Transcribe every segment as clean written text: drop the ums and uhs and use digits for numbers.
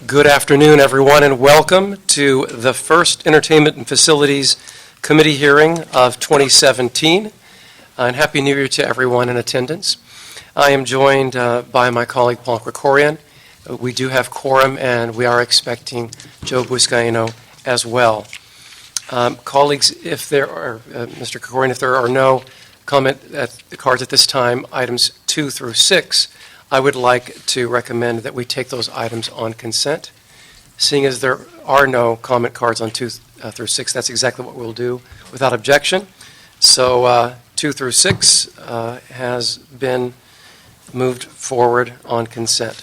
Good afternoon, everyone, and welcome to the first Entertainment and Facilities Committee hearing of 2017. And Happy New Year to everyone in attendance. I am joined by my colleague Paul Krikorian. We do have quorum, and we are expecting Joe Buscaino as well. Colleagues, if there are, Mr. Krikorian, if there are no comment cards at this time, items 2 through 6, I would like to recommend that we take those items on consent. Seeing as there are no comment cards on 2 through 6, that's exactly what we'll do without objection. So 2 through 6 has been moved forward on consent.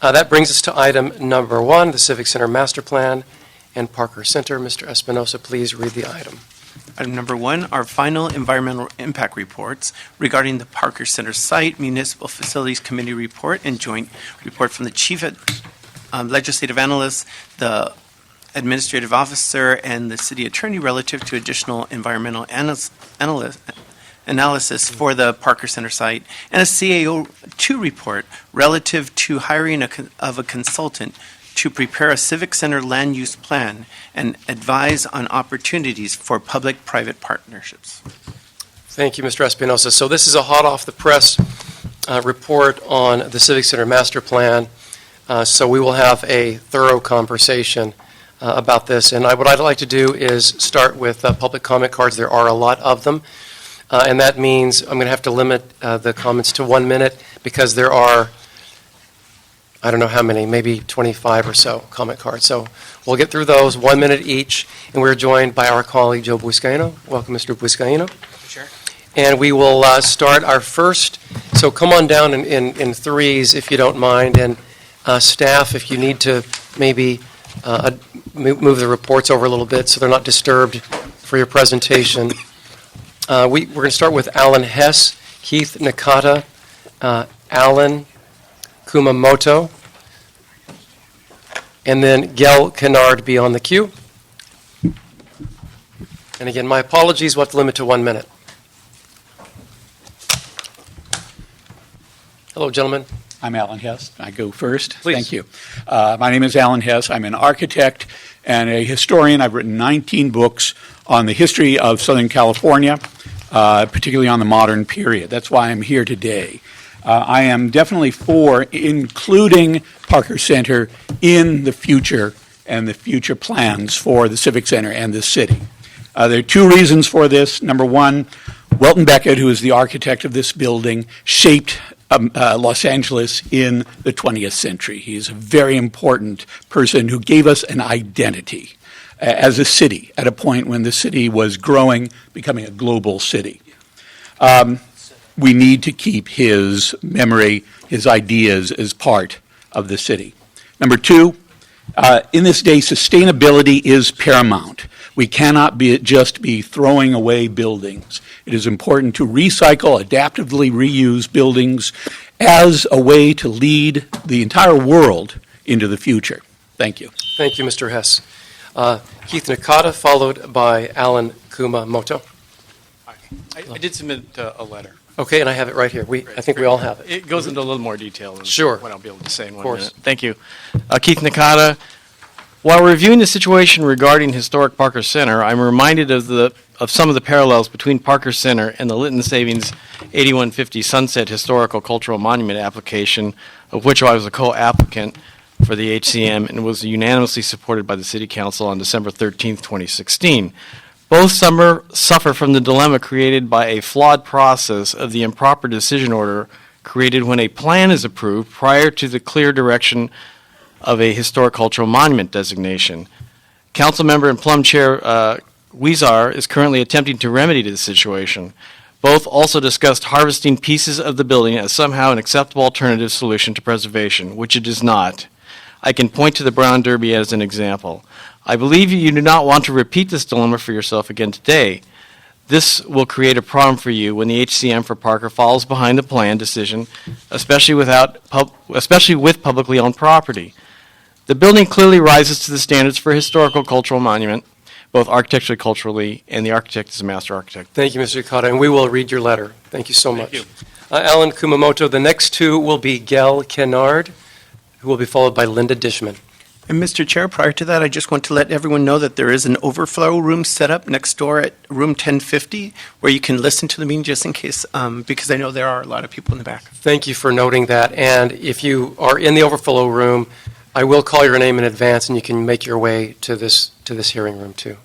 That brings us to item number 1, the Civic Center Master Plan and Parker Center. Mr. Espinosa, please read the item. Item number 1 are final environmental impact reports regarding the Parker Center site, Municipal Facilities Committee report, and joint report from the Chief Legislative Analyst, the Administrative Officer, and the City Attorney relative to additional environmental analysis for the Parker Center site, and a CAO2 report relative to hiring of a consultant to prepare a Civic Center land use plan and advise on opportunities for public-private partnerships. Thank you, Mr. Espinosa. So this is a hot-off-the-press report on the Civic Center Master Plan. So we will have a thorough conversation about this. And what I'd like to do is start with public comment cards. There are a lot of them. And that means I'm going to have to limit the comments to 1 minute because there are, I don't know how many, maybe 25 or so comment cards. So we'll get through those, 1 minute each, and we're joined by our colleague, Joe Buscaino. Welcome, Mr. Buscaino. Sure. And we will start our first, so come on down in threes if you don't mind, and staff, if you need to maybe move the reports over a little bit so they're not disturbed for your presentation. We're going to start with Alan Hess, Keith Nakata, Alan Kumamoto, and then Gail Kennard be on the queue. And again, my apologies, we'll have to limit to 1 minute. Hello, gentlemen. I'm Alan Hess. I go first. Please. Thank you. My name is Alan Hess. I'm an architect and a historian. I've written 19 books on the history of Southern California, particularly on the modern period. That's why I'm here today. I am definitely for including Parker Center in the future and the future plans for the Civic Center and the city. There are 2 reasons for this. Number 1, Welton Beckett, who is the architect of this building, shaped Los Angeles in the 20th century. He is a very important person who gave us an identity as a city at a point when the city was growing, becoming a global city. We need to keep his memory, his ideas as part of the city. Number 2, in this day, sustainability is paramount. We cannot just be throwing away buildings. It is important to recycle, adaptively reuse buildings as a way to lead the entire world into the future. Thank you. Thank you, Mr. Hess. Keith Nakata, followed by Alan Kumamoto. I did submit a letter. Okay, and I have it right here. I think we all have it. It goes into a little more detail than Sure. what I'll be able to say in 1 course. minute. Thank you. Keith Nakata. While reviewing the situation regarding historic Parker Center, I'm reminded of some of the parallels between Parker Center and the Litton Savings 8150 Sunset Historical Cultural Monument application, of which I was a co-applicant for the HCM and was unanimously supported by the City Council on December 13, 2016. Both suffer from the dilemma created by a flawed process of the improper decision order created when a plan is approved prior to the clear direction of a historic cultural monument designation. Council member and Plum Chair Huizar is currently attempting to remedy the situation. Both also discussed harvesting pieces of the building as somehow an acceptable alternative solution to preservation, which it is not. I can point to the Brown Derby as an example. I believe you do not want to repeat this dilemma for yourself again today. This will create a problem for you when the HCM for Parker falls behind the plan decision, especially with publicly owned property. The building clearly rises to the standards for a historical cultural monument, both architecturally, culturally, and the architect is a master architect. Thank you, Mr. Nakata, and we will read your letter. Thank you so much. Thank you. Alan Kumamoto, the next 2 will be Gail Kennard, who will be followed by Linda Dishman. And Mr. Chair, prior to that, I just want to let everyone know that there is an overflow room set up next door at room 1050 where you can listen to the meeting just in case, because I know there are a lot of people in the back. Thank you for noting that. And if you are in the overflow room, I will call your name in advance, and you can make your way to this hearing room too.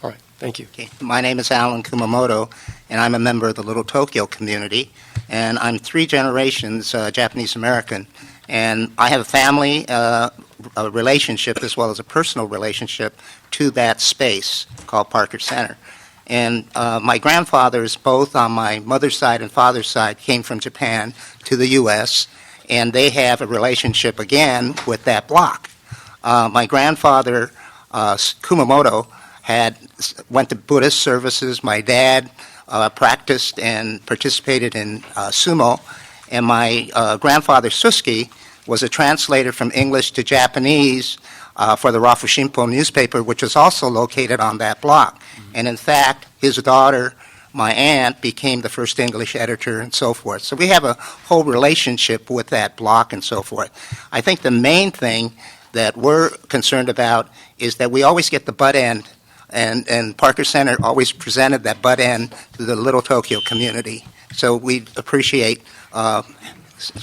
All right. Thank you. Okay. My name is Alan Kumamoto, and I'm a member of the Little Tokyo community. And I'm 3 generations Japanese American. And I have a family a relationship as well as a personal relationship to that space called Parker Center. And my grandfathers, both on my mother's side and father's side, came from Japan to the U.S., and they have a relationship again with that block. My grandfather, Kumamoto, went to Buddhist services. My dad practiced and participated in sumo, and my grandfather, Susuki, was a translator from English to Japanese for the Rafushimpo newspaper, which was also located on that block. And in fact, his daughter, my aunt, became the first English editor and so forth. So we have a whole relationship with that block and so forth. I think the main thing that we're concerned about is that we always get the butt end, and Parker Center always presented that butt end to the Little Tokyo community. So we appreciate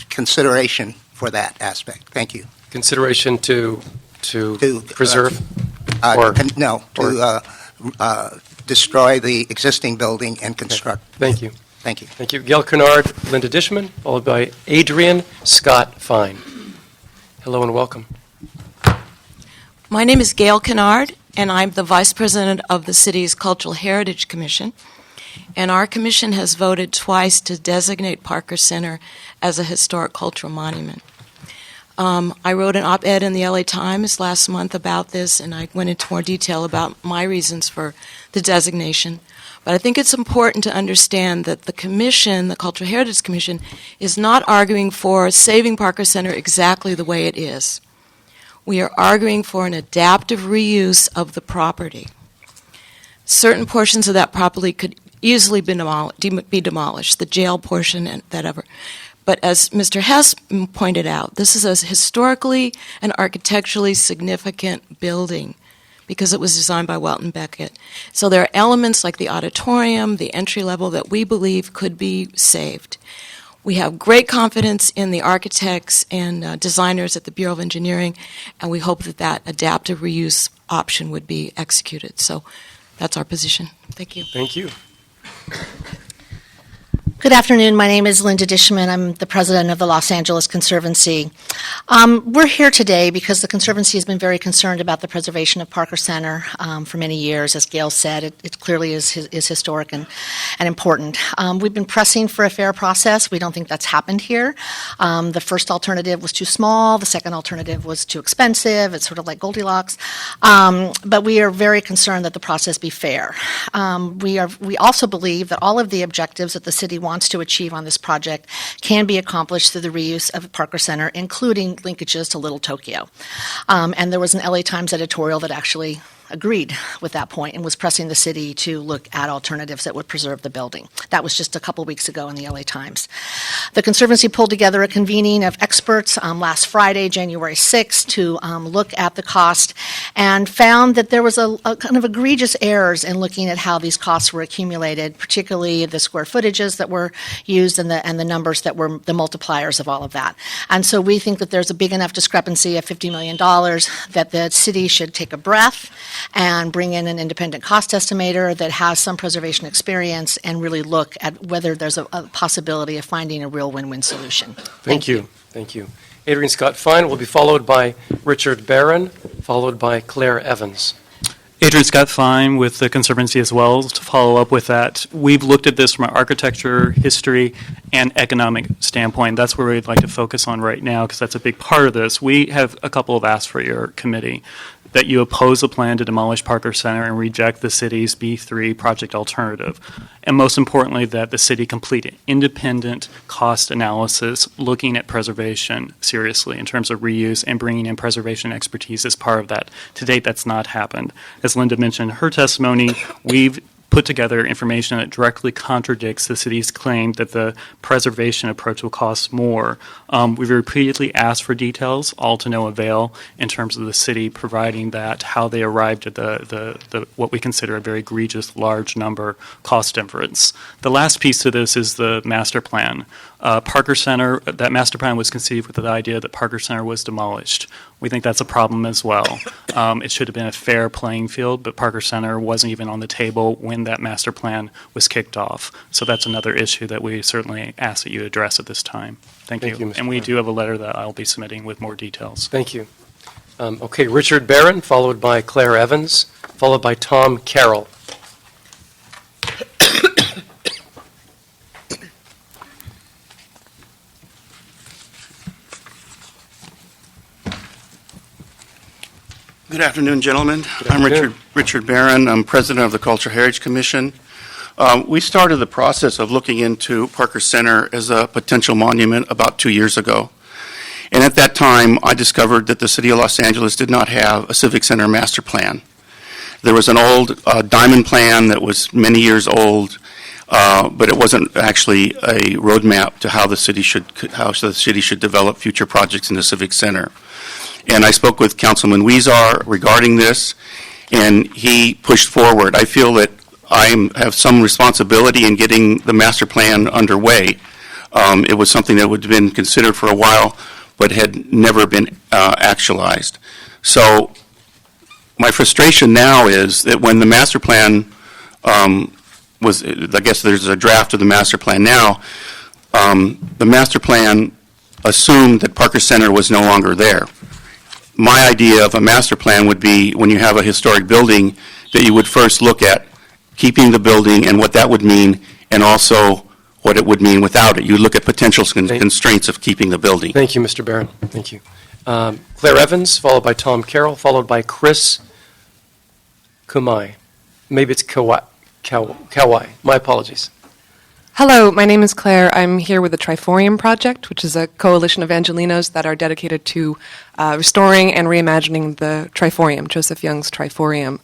consideration for that aspect. Thank you. Consideration to preserve? Destroy the existing building and construct. Okay. Thank you. Thank you. Thank you. Gail Kennard, Linda Dishman, followed by Adrian Scott Fine. Hello and welcome. My name is Gail Kennard, and I'm the Vice President of the city's Cultural Heritage Commission. And our commission has voted twice to designate Parker Center as a historic cultural monument. I wrote an op-ed in the LA Times last month about this, and I went into more detail about my reasons for the designation. But I think it's important to understand that the commission, the Cultural Heritage Commission, is not arguing for saving Parker Center exactly the way it is. We are arguing for an adaptive reuse of the property. Certain portions of that property could easily be demolished, the jail portion and whatever. But as Mr. Hess pointed out, this is a historically and architecturally significant building because it was designed by Welton Beckett. So there are elements like the auditorium, the entry level, that we believe could be saved. We have great confidence in the architects and designers at the Bureau of Engineering, and we hope that that adaptive reuse option would be executed. So that's our position. Thank you. Thank you. Good afternoon. My name is Linda Dishman. I'm the president of the Los Angeles Conservancy. We're here today because the Conservancy has been very concerned about the preservation of Parker Center for many years. As Gail said, it clearly is historic and important. We've been pressing for a fair process. We don't think that's happened here. The first alternative was too small. The second alternative was too expensive. It's sort of like Goldilocks. But we are very concerned that the process be fair. We also believe that all of the objectives that the city wants to achieve on this project can be accomplished through the reuse of Parker Center, including linkages to Little Tokyo. And there was an LA Times editorial that actually agreed with that point and was pressing the city to look at alternatives that would preserve the building. That was just a couple weeks ago in the LA Times. The Conservancy pulled together a convening of experts last Friday, January 6th, to look at the cost and found that there was a kind of egregious errors in looking at how these costs were accumulated, particularly the square footages that were used and the numbers that were the multipliers of all of that. And so we think that there's a big enough discrepancy of $50 million that the city should take a breath and bring in an independent cost estimator that has some preservation experience and really look at whether there's a possibility of finding a real win-win solution. Thank you. Thank you. Adrian Scott Fine will be followed by Richard Barron, followed by Claire Evans. Adrian Scott Fine with the Conservancy as well. To follow up with that, we've looked at this from an architecture, history, and economic standpoint. That's where we'd like to focus on right now because that's a big part of this. We have a couple of asks for your committee. That you oppose the plan to demolish Parker Center and reject the city's B3 project alternative. And most importantly, that the city complete an independent cost analysis looking at preservation seriously in terms of reuse and bringing in preservation expertise as part of that. To date, that's not happened. As Linda mentioned in her testimony, we've put together information that directly contradicts the city's claim that the preservation approach will cost more. We've repeatedly asked for details, all to no avail, in terms of the city providing that, how they arrived at the what we consider a very egregious large number cost difference. The last piece to this is the master plan. Parker Center, that master plan was conceived with the idea that Parker Center was demolished. We think that's a problem as well. It should have been a fair playing field, but Parker Center wasn't even on the table when that master plan was kicked off. So that's another issue that we certainly ask that you address at this time. Thank you. Mr. And we Brown. do have a letter that I'll be submitting with more details. Thank you. Okay, Richard Barron, followed by Claire Evans, followed by Tom Carroll. Good afternoon, gentlemen. I'm afternoon. Richard Barron. I'm president of the Cultural Heritage Commission. We started the process of looking into Parker Center as a potential monument about 2 years ago. And at that time, I discovered that the city of Los Angeles did not have a Civic Center master plan. There was an old diamond plan that was many years old, but it wasn't actually a roadmap to how the city should develop future projects in the Civic Center. And I spoke with Councilman Weezar regarding this, and he pushed forward. I feel that I have some responsibility in getting the master plan underway. It was something that would have been considered for a while, but had never been actualized. So my frustration now is that when the master plan was, I guess there's a draft of the master plan now, the master plan assumed that Parker Center was no longer there. My idea of a master plan would be, when you have a historic building, that you would first look at keeping the building and what that would mean, and also what it would mean without it. You look at potential constraints of keeping the building. Thank you, Mr. Barron. Thank you. Claire Evans, followed by Tom Carroll, followed by Chris Kumai. Maybe it's Kawai. My apologies. Hello, my name is Claire. I'm here with the Triforium Project, which is a coalition of Angelinos that are dedicated to restoring and reimagining the Triforium, Joseph Young's Triforium.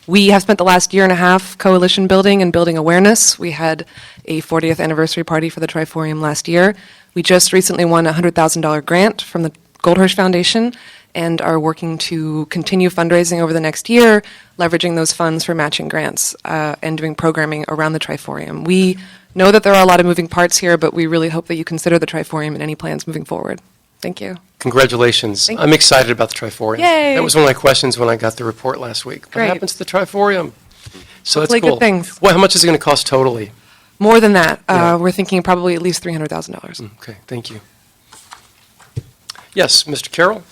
We have spent the last year and a half coalition building and building awareness. We had a 40th anniversary party for the Triforium last year. We just recently won a $100,000 grant from the Goldhirsch Foundation and are working to continue fundraising over the next year, leveraging those funds for matching grants and doing programming around the Triforium. We know that there are a lot of moving parts here, but we really hope that you consider the Triforium in any plans moving forward. Thank you. Congratulations. Thank I'm excited about the Triforium. Yay! That was one of my questions when I got the report last week. Great. What happens to the Triforium? So Hopefully that's cool. good things. Well, how much is it going to cost totally? More than that, Yeah. we're thinking probably at least $300,000. Okay, thank you. Yes, Mr. Carroll?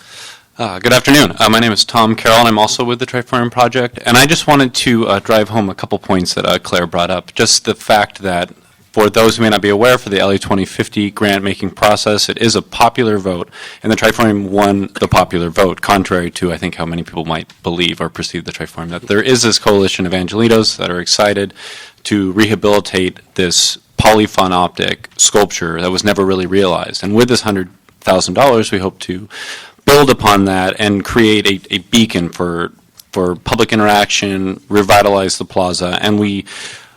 Good afternoon. My name is Tom Carroll, and I'm also with the Triforium Project. And I just wanted to drive home a couple points that Claire brought up. Just the fact that, for those who may not be aware, for the LA 2050 grant-making process, it is a popular vote, and the Triforium won the popular vote, contrary to, I think, how many people might believe or perceive the Triforium. That there is this coalition of Angelinos that are excited to rehabilitate this polyphonoptic sculpture that was never really realized. And with this $100,000, we hope to build upon that and create a beacon for public interaction, revitalize the plaza, and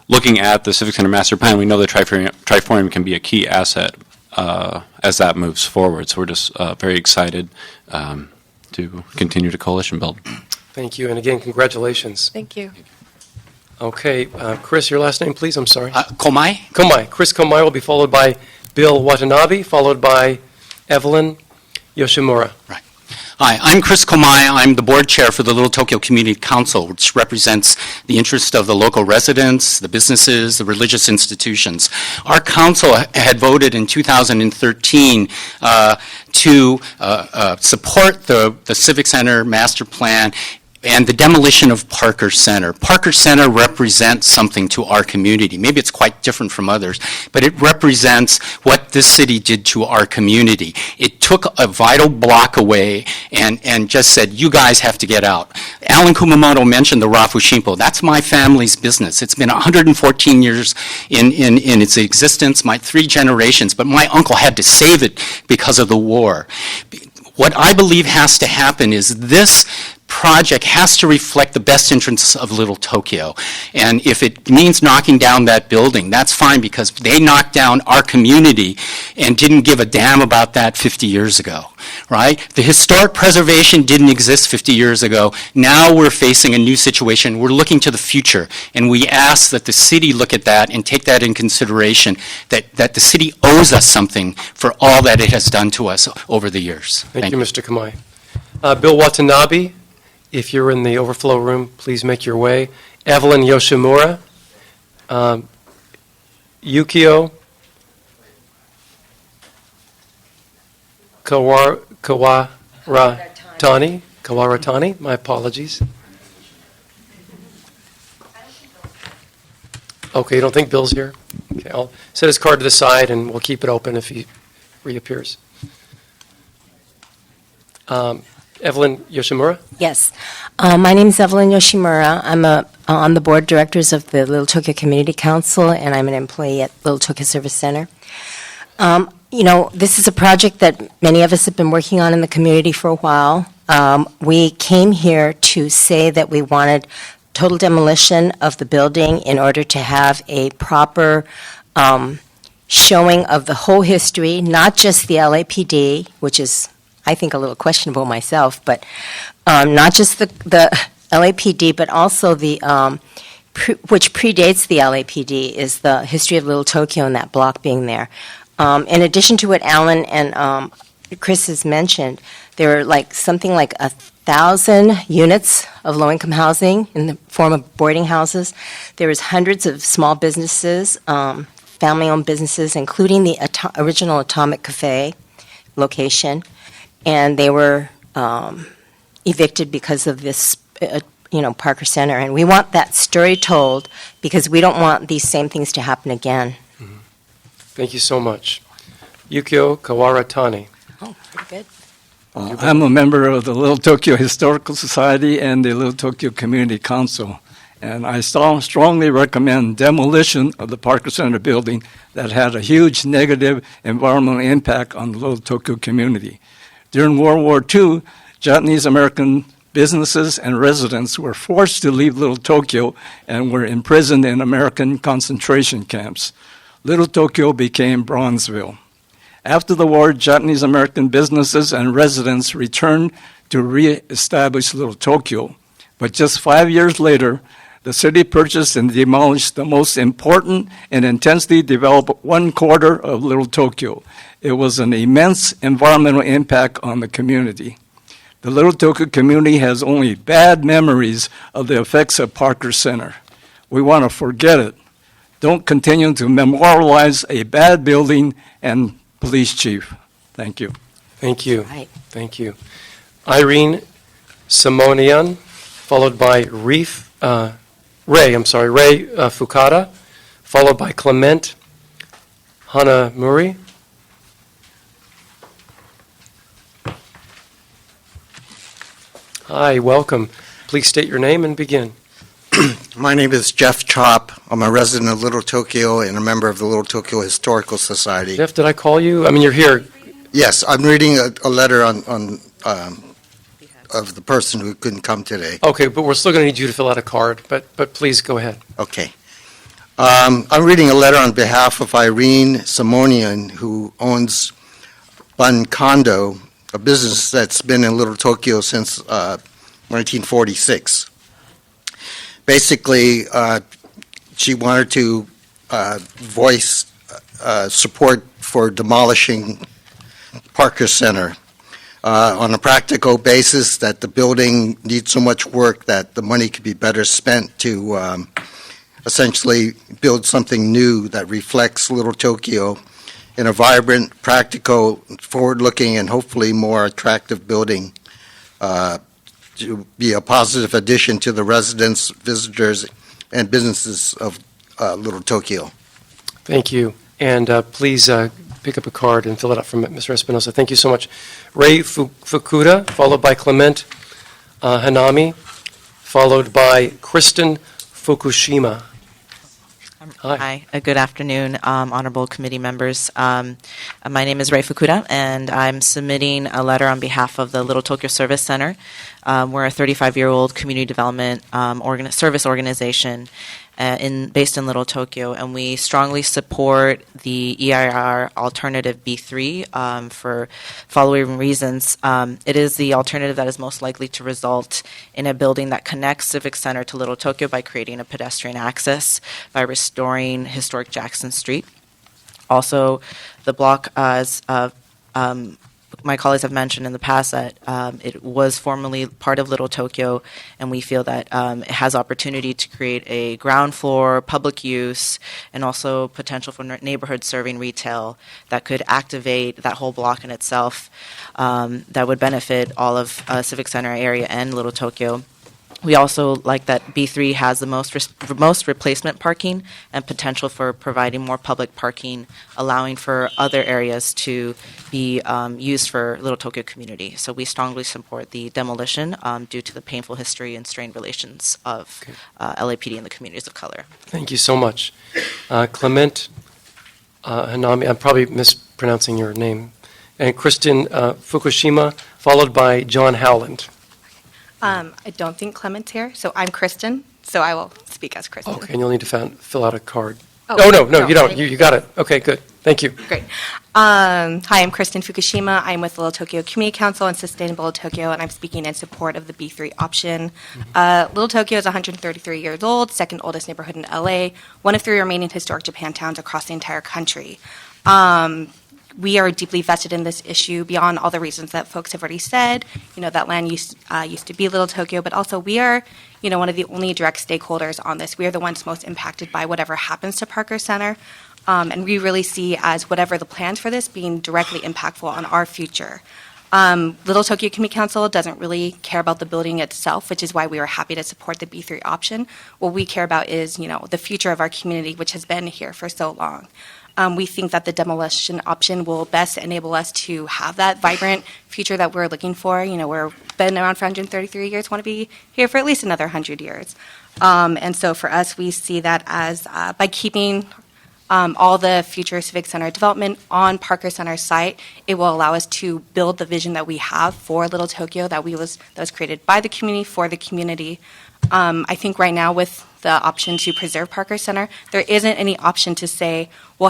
looking at the Civic Center Master Plan, we know the Triforium can be a key asset as that moves forward. So we're just very excited to continue to coalition build. Thank you, and again, congratulations. Thank you. Okay, Chris, your last name, please. I'm sorry. Komai? Komai. Chris Komai will be followed by Bill Watanabe, followed by Evelyn Yoshimura. Right. Hi, I'm Chris Komai. I'm the board chair for the Little Tokyo Community Council, which represents the interest of the local residents, the businesses, the religious institutions. Our council had voted in 2013 to support the Civic Center master plan and the demolition of Parker Center. Parker Center represents something to our community. Maybe it's quite different from others, but it represents what this city did to our community. It took a vital block away and just said, you guys have to get out. Alan Kumamoto mentioned the Rafu Shimpo. That's my family's business. It's been 114 years in its existence, my 3 generations, but my uncle had to save it because of the war. What I believe has to happen is this project has to reflect the best interests of Little Tokyo. And if it means knocking down that building, that's fine, because they knocked down our community and didn't give a damn about that 50 years ago, right? The historic preservation didn't exist 50 years ago. Now we're facing a new situation. We're looking to the future, and we ask that the city look at that and take that in consideration, that the city owes us something for all that it has done to us over the years. Thank you, Mr. Kamai. Bill Watanabe, if you're in the overflow room, please make your way. Evelyn Yoshimura, Yukio Kawaratani, my apologies. Okay, you don't think Bill's here? Okay, I'll set his card to the side and we'll keep it open if he reappears. Evelyn Yoshimura? Yes. My name is Evelyn Yoshimura. I'm on the board of directors of the Little Tokyo Community Council, and I'm an employee at Little Tokyo Service Center. This is a project that many of us have been working on in the community for a while. We came here to say that we wanted total demolition of the building in order to have a proper showing of the whole history, not just the LAPD, which is, I think, a little questionable myself, but not just the LAPD, but also the, which predates the LAPD, is the history of Little Tokyo and that block being there. In addition to what Alan and Chris has mentioned, there are something like 1,000 units of low-income housing in the form of boarding houses. There is hundreds of small businesses, family-owned businesses, including the original Atomic Cafe location, and they were evicted because of this, Parker Center. And we want that story told because we don't want these same things to happen again. Mm-hmm. Thank you so much. Yukio Kawaratani. Oh, pretty good. I'm a member of the Little Tokyo Historical Society and the Little Tokyo Community Council, and I strongly recommend demolition of the Parker Center building that had a huge negative environmental impact on the Little Tokyo community. During World War II, Japanese American businesses and residents were forced to leave Little Tokyo and were imprisoned in American concentration camps. Little Tokyo became Bronzeville. After the war, Japanese American businesses and residents returned to re-establish Little Tokyo. But just 5 years later, the city purchased and demolished the most important and intensely developed 1/4 of Little Tokyo. It was an immense environmental impact on the community. The Little Tokyo community has only bad memories of the effects of Parker Center. We want to forget it. Don't continue to memorialize a bad building and police chief. Thank you. Thank you. Right. Thank you. Irene Simonian, followed by Ray Fukada, followed by Clement Hanamuri. Hi, welcome. Please state your name and begin. My name is Jeff Chop. I'm a resident of Little Tokyo and a member of the Little Tokyo Historical Society. Jeff, did I call you? I mean, you're here. Yes, I'm reading a letter on of the person who couldn't come today. Okay, but we're still going to need you to fill out a card, but please go ahead. Okay. I'm reading a letter on behalf of Irene Simonian, who owns Bun Kondo, a business that's been in Little Tokyo since 1946. Basically, she wanted to voice support for demolishing Parker Center on a practical basis, that the building needs so much work that the money could be better spent to essentially build something new that reflects Little Tokyo in a vibrant, practical, forward-looking, and hopefully more attractive building to be a positive addition to the residents, visitors, and businesses of Little Tokyo. Thank you. And please pick up a card and fill it out from Mr. Espinosa. Thank you so much. Ray Fukuda, followed by Clement Hanami, followed by Kristen Fukushima. Hi. Good afternoon, honorable committee members. My name is Ray Fukuda, and I'm submitting a letter on behalf of the Little Tokyo Service Center. We're a 35-year-old community development service organization based in Little Tokyo, and we strongly support the EIR alternative B3 for following reasons. It is the alternative that is most likely to result in a building that connects Civic Center to Little Tokyo by creating a pedestrian access, by restoring historic Jackson Street. Also, the block, as my colleagues have mentioned in the past, that it was formerly part of Little Tokyo, and we feel that it has opportunity to create a ground floor, public use, and also potential for neighborhood serving retail that could activate that whole block in itself, that would benefit all of Civic Center area and Little Tokyo. We also like that B3 has the most replacement parking and potential for providing more public parking, allowing for other areas to be used for Little Tokyo community. So we strongly support the demolition due to the painful history and strained relations of LAPD and the communities of color. Thank you so much. Clement Hanami, I'm probably mispronouncing your name, and Kristen Fukushima, followed by John Howland. I don't think Clement's here, so I'm Kristen, so I will speak as Kristen. Okay, and you'll need to fill out a card. Oh, no, you don't. You got it. Okay, good. Thank you. Great. Hi, I'm Kristen Fukushima. I'm with Little Tokyo Community Council and Sustainable Tokyo, and I'm speaking in support of the B3 option. Little Tokyo is 133 years old, second oldest neighborhood in LA, one of 3 remaining historic Japantowns across the entire country. We are deeply vested in this issue beyond all the reasons that folks have already said. You know, that land used to be Little Tokyo, but also we are, one of the only direct stakeholders on this. We are the ones most impacted by whatever happens to Parker Center. And we really see as whatever the plans for this being directly impactful on our future. Little Tokyo Community Council doesn't really care about the building itself, which is why we were happy to support the B3 option. What we care about is, the future of our community, which has been here for so long. We think that the demolition option will best enable us to have that vibrant future that we're looking for. We've been around for 133 years, want to be here for at least another 100 years. And so for us, we see that as by keeping all the future Civic Center development on Parker Center site, it will allow us to build the vision that we have for Little Tokyo that was created by the community for the community. I think right now with the option to preserve Parker Center, there isn't any option to say, well,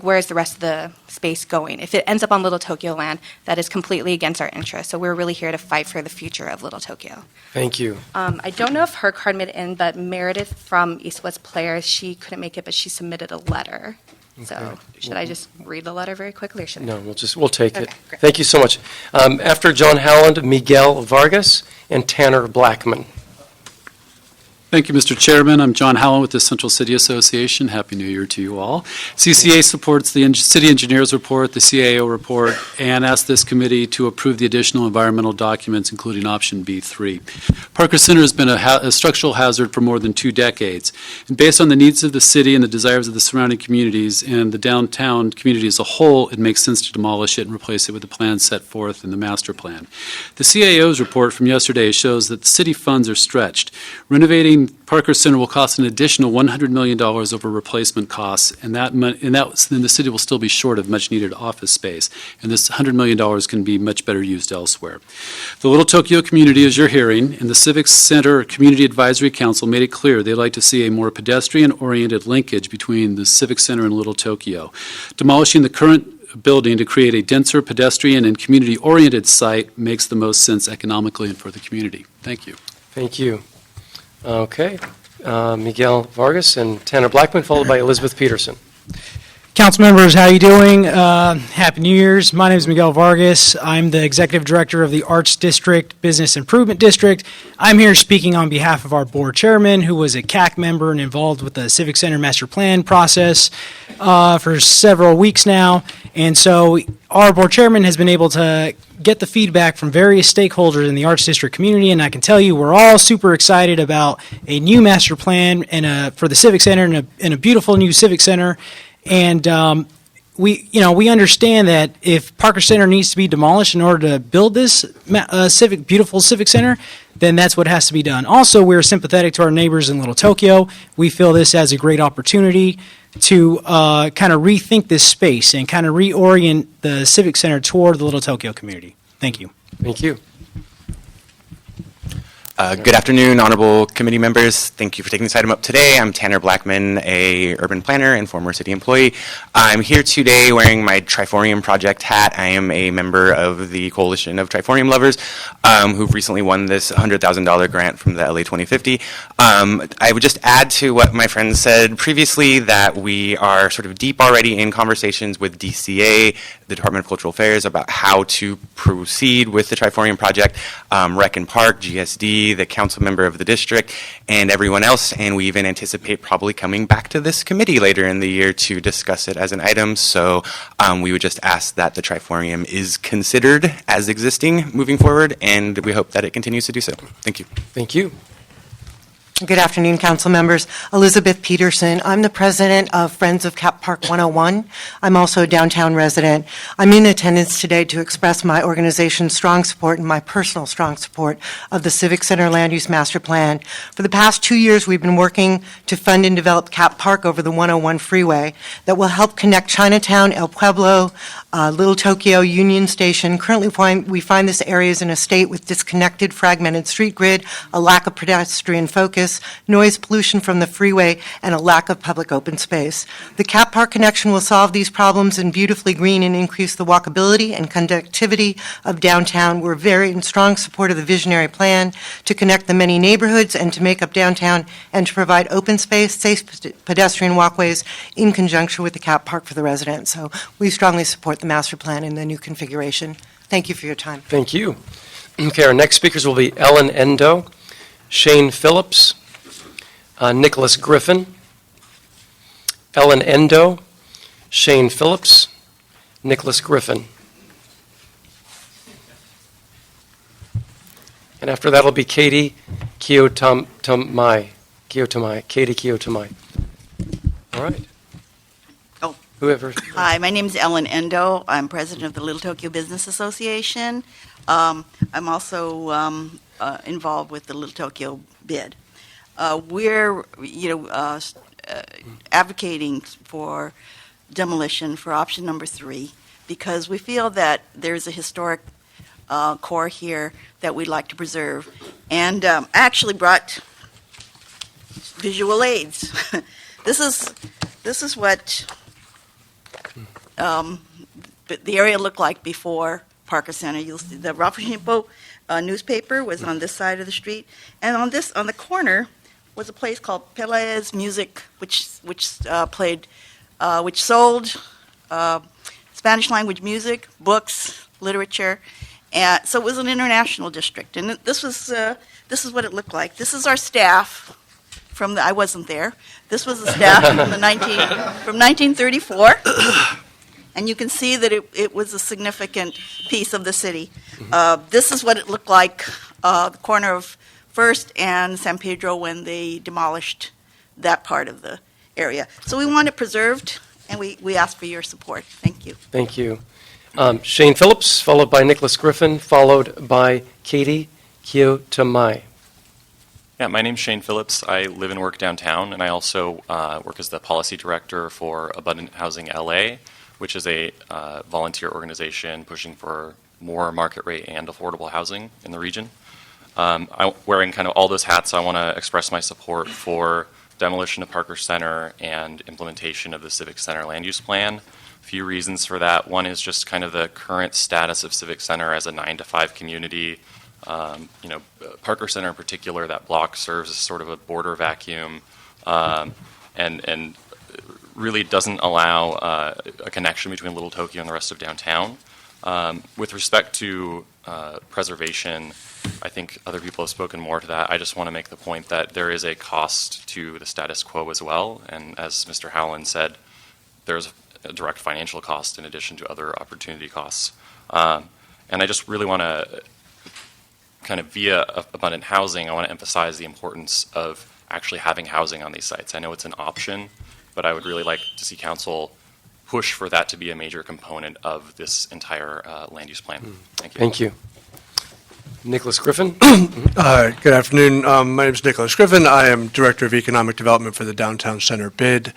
where is the rest of the space going? If it ends up on Little Tokyo land, that is completely against our interests. So we're really here to fight for the future of Little Tokyo. Thank you. I don't know if her card made it in, but Meredith from East West Players, she couldn't make it, but she submitted a letter. Okay. So should I just read the letter very quickly, or should I? No, we'll take it. Great. Thank you so much. After John Howland, Miguel Vargas and Tanner Blackman. Thank you, Mr. Chairman. I'm John Howland with the Central City Association. Happy New Year to you all. CCA supports the City Engineers Report, the CAO report, and asks this committee to approve the additional environmental documents, including option B3. Parker Center has been a structural hazard for more than 2 decades. And based on the needs of the city and the desires of the surrounding communities and the downtown community as a whole, it makes sense to demolish it and replace it with the plan set forth in the master plan. The CAO's report from yesterday shows that the city funds are stretched. Renovating Parker Center will cost an additional $100 million over replacement costs, and then the city will still be short of much-needed office space, and this $100 million can be much better used elsewhere. The Little Tokyo community, as you're hearing, and the Civic Center Community Advisory Council made it clear they'd like to see a more pedestrian-oriented linkage between the Civic Center and Little Tokyo. Demolishing the current building to create a denser pedestrian and community-oriented site makes the most sense economically and for the community. Thank you. Thank you. Okay. Miguel Vargas and Tanner Blackman, followed by Elizabeth Peterson. Council members, how are you doing? Happy New Year's. My name is Miguel Vargas. I'm the Executive Director of the Arts District Business Improvement District. I'm here speaking on behalf of our board chairman, who was a CAC member and involved with the Civic Center Master Plan process for several weeks now. And so our board chairman has been able to get the feedback from various stakeholders in the Arts District community, and I can tell you we're all super excited about a new master plan and for the Civic Center and a beautiful new Civic Center. And we understand that if Parker Center needs to be demolished in order to build this beautiful civic center, then that's what has to be done. Also, we're sympathetic to our neighbors in Little Tokyo. We feel this as a great opportunity to kind of rethink this space and kind of reorient the civic center toward the Little Tokyo community. Thank you. Thank you. Good afternoon, honorable committee members. Thank you for taking this item up today. I'm Tanner Blackman, a urban planner and former city employee. I'm here today wearing my Triforium Project hat. I am a member of the Coalition of Triforium Lovers, who've recently won this $100,000 grant from the LA 2050. I would just add to what my friend said previously that we are sort of deep already in conversations with DCA, the Department of Cultural Affairs, about how to proceed with the Triforium Project, Rec and Park, GSD, the council member of the district, and everyone else, and we even anticipate probably coming back to this committee later in the year to discuss it as an item. So we would just ask that the Triforium is considered as existing moving forward, and we hope that it continues to do so. Thank you. Thank you. Good afternoon, council members. Elizabeth Peterson. I'm the president of Friends of Cap Park 101. I'm also a downtown resident. I'm in attendance today to express my organization's strong support and my personal strong support of the Civic Center Land Use Master Plan. For the past 2 years, we've been working to fund and develop Cap Park over the 101 freeway that will help connect Chinatown, El Pueblo, Little Tokyo, Union Station. Currently, we find this area is in a state with disconnected, fragmented street grid, a lack of pedestrian focus, noise pollution from the freeway, and a lack of public open space. The Cap Park connection will solve these problems and beautifully green and increase the walkability and conductivity of downtown. We're very in strong support of the visionary plan to connect the many neighborhoods and to make up downtown and to provide open space, safe pedestrian walkways in conjunction with the Cap Park for the residents. So we strongly support the master plan in the new configuration. Thank you for your time. Thank you. Okay, our next speakers will be Ellen Endo, Shane Phillips, Nicholas Griffin, Ellen Endo, Shane Phillips, Nicholas Griffin. And after that will be Katie Kiyotomai. Katie Kiyotomai. All right. Oh. Whoever. Hi, my name is Ellen Endo. I'm president of the Little Tokyo Business Association. I'm also involved with the Little Tokyo bid. We're, advocating for demolition for option number 3 because we feel that there's a historic core here that we'd like to preserve. And I actually brought visual aids. This is what the area looked like before Parker Center. You'll see the Rafushimpo newspaper was on this side of the street, and on the corner was a place called Pele's Music, which sold Spanish language music, books, literature, and so it was an international district. And this is what it looked like. This is our staff I wasn't there. This was the staff from 1934. And you can see that it was a significant piece of the city. This is what it looked like, the corner of First and San Pedro when they demolished that part of the area. So we want it preserved, and we ask for your support. Thank you. Thank you. Shane Phillips, followed by Nicholas Griffin, followed by Katie Kiyotomai. Yeah, my name's Shane Phillips. I live and work downtown, and I also work as the policy director for Abundant Housing LA, which is a volunteer organization pushing for more market rate and affordable housing in the region. Wearing kind of all those hats, I want to express my support for demolition of Parker Center and implementation of the Civic Center land use plan. A few reasons for that. One is just kind of the current status of Civic Center as a 9-to-5 community. Parker Center in particular, that block serves as sort of a border vacuum and really doesn't allow a connection between Little Tokyo and the rest of downtown. With respect to preservation, I think other people have spoken more to that. I just want to make the point that there is a cost to the status quo as well, and as Mr. Howland said, there's a direct financial cost in addition to other opportunity costs. And I just really want to kind of via abundant housing, I want to emphasize the importance of actually having housing on these sites. I know it's an option, but I would really like to see council push for that to be a major component of this entire land use plan. Thank you. Thank you. Nicholas Griffin. Good afternoon. My name is Nicholas Griffin. I am Director of Economic Development for the Downtown Center BID.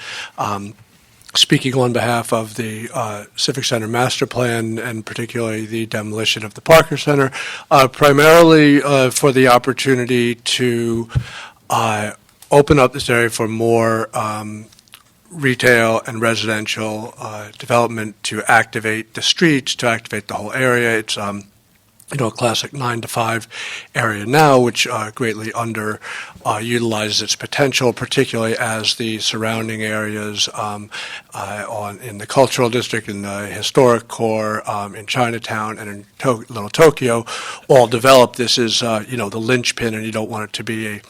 Speaking on behalf of the Civic Center Master Plan and particularly the demolition of the Parker Center, primarily for the opportunity to open up this area for more retail and residential development, to activate the streets, to activate the whole area. It's a classic 9 to 5 area now, which greatly utilizes its potential, particularly as the surrounding areas in the cultural district, in the historic core, in Chinatown, and in Little Tokyo all develop. This is the linchpin, and you don't want it to be a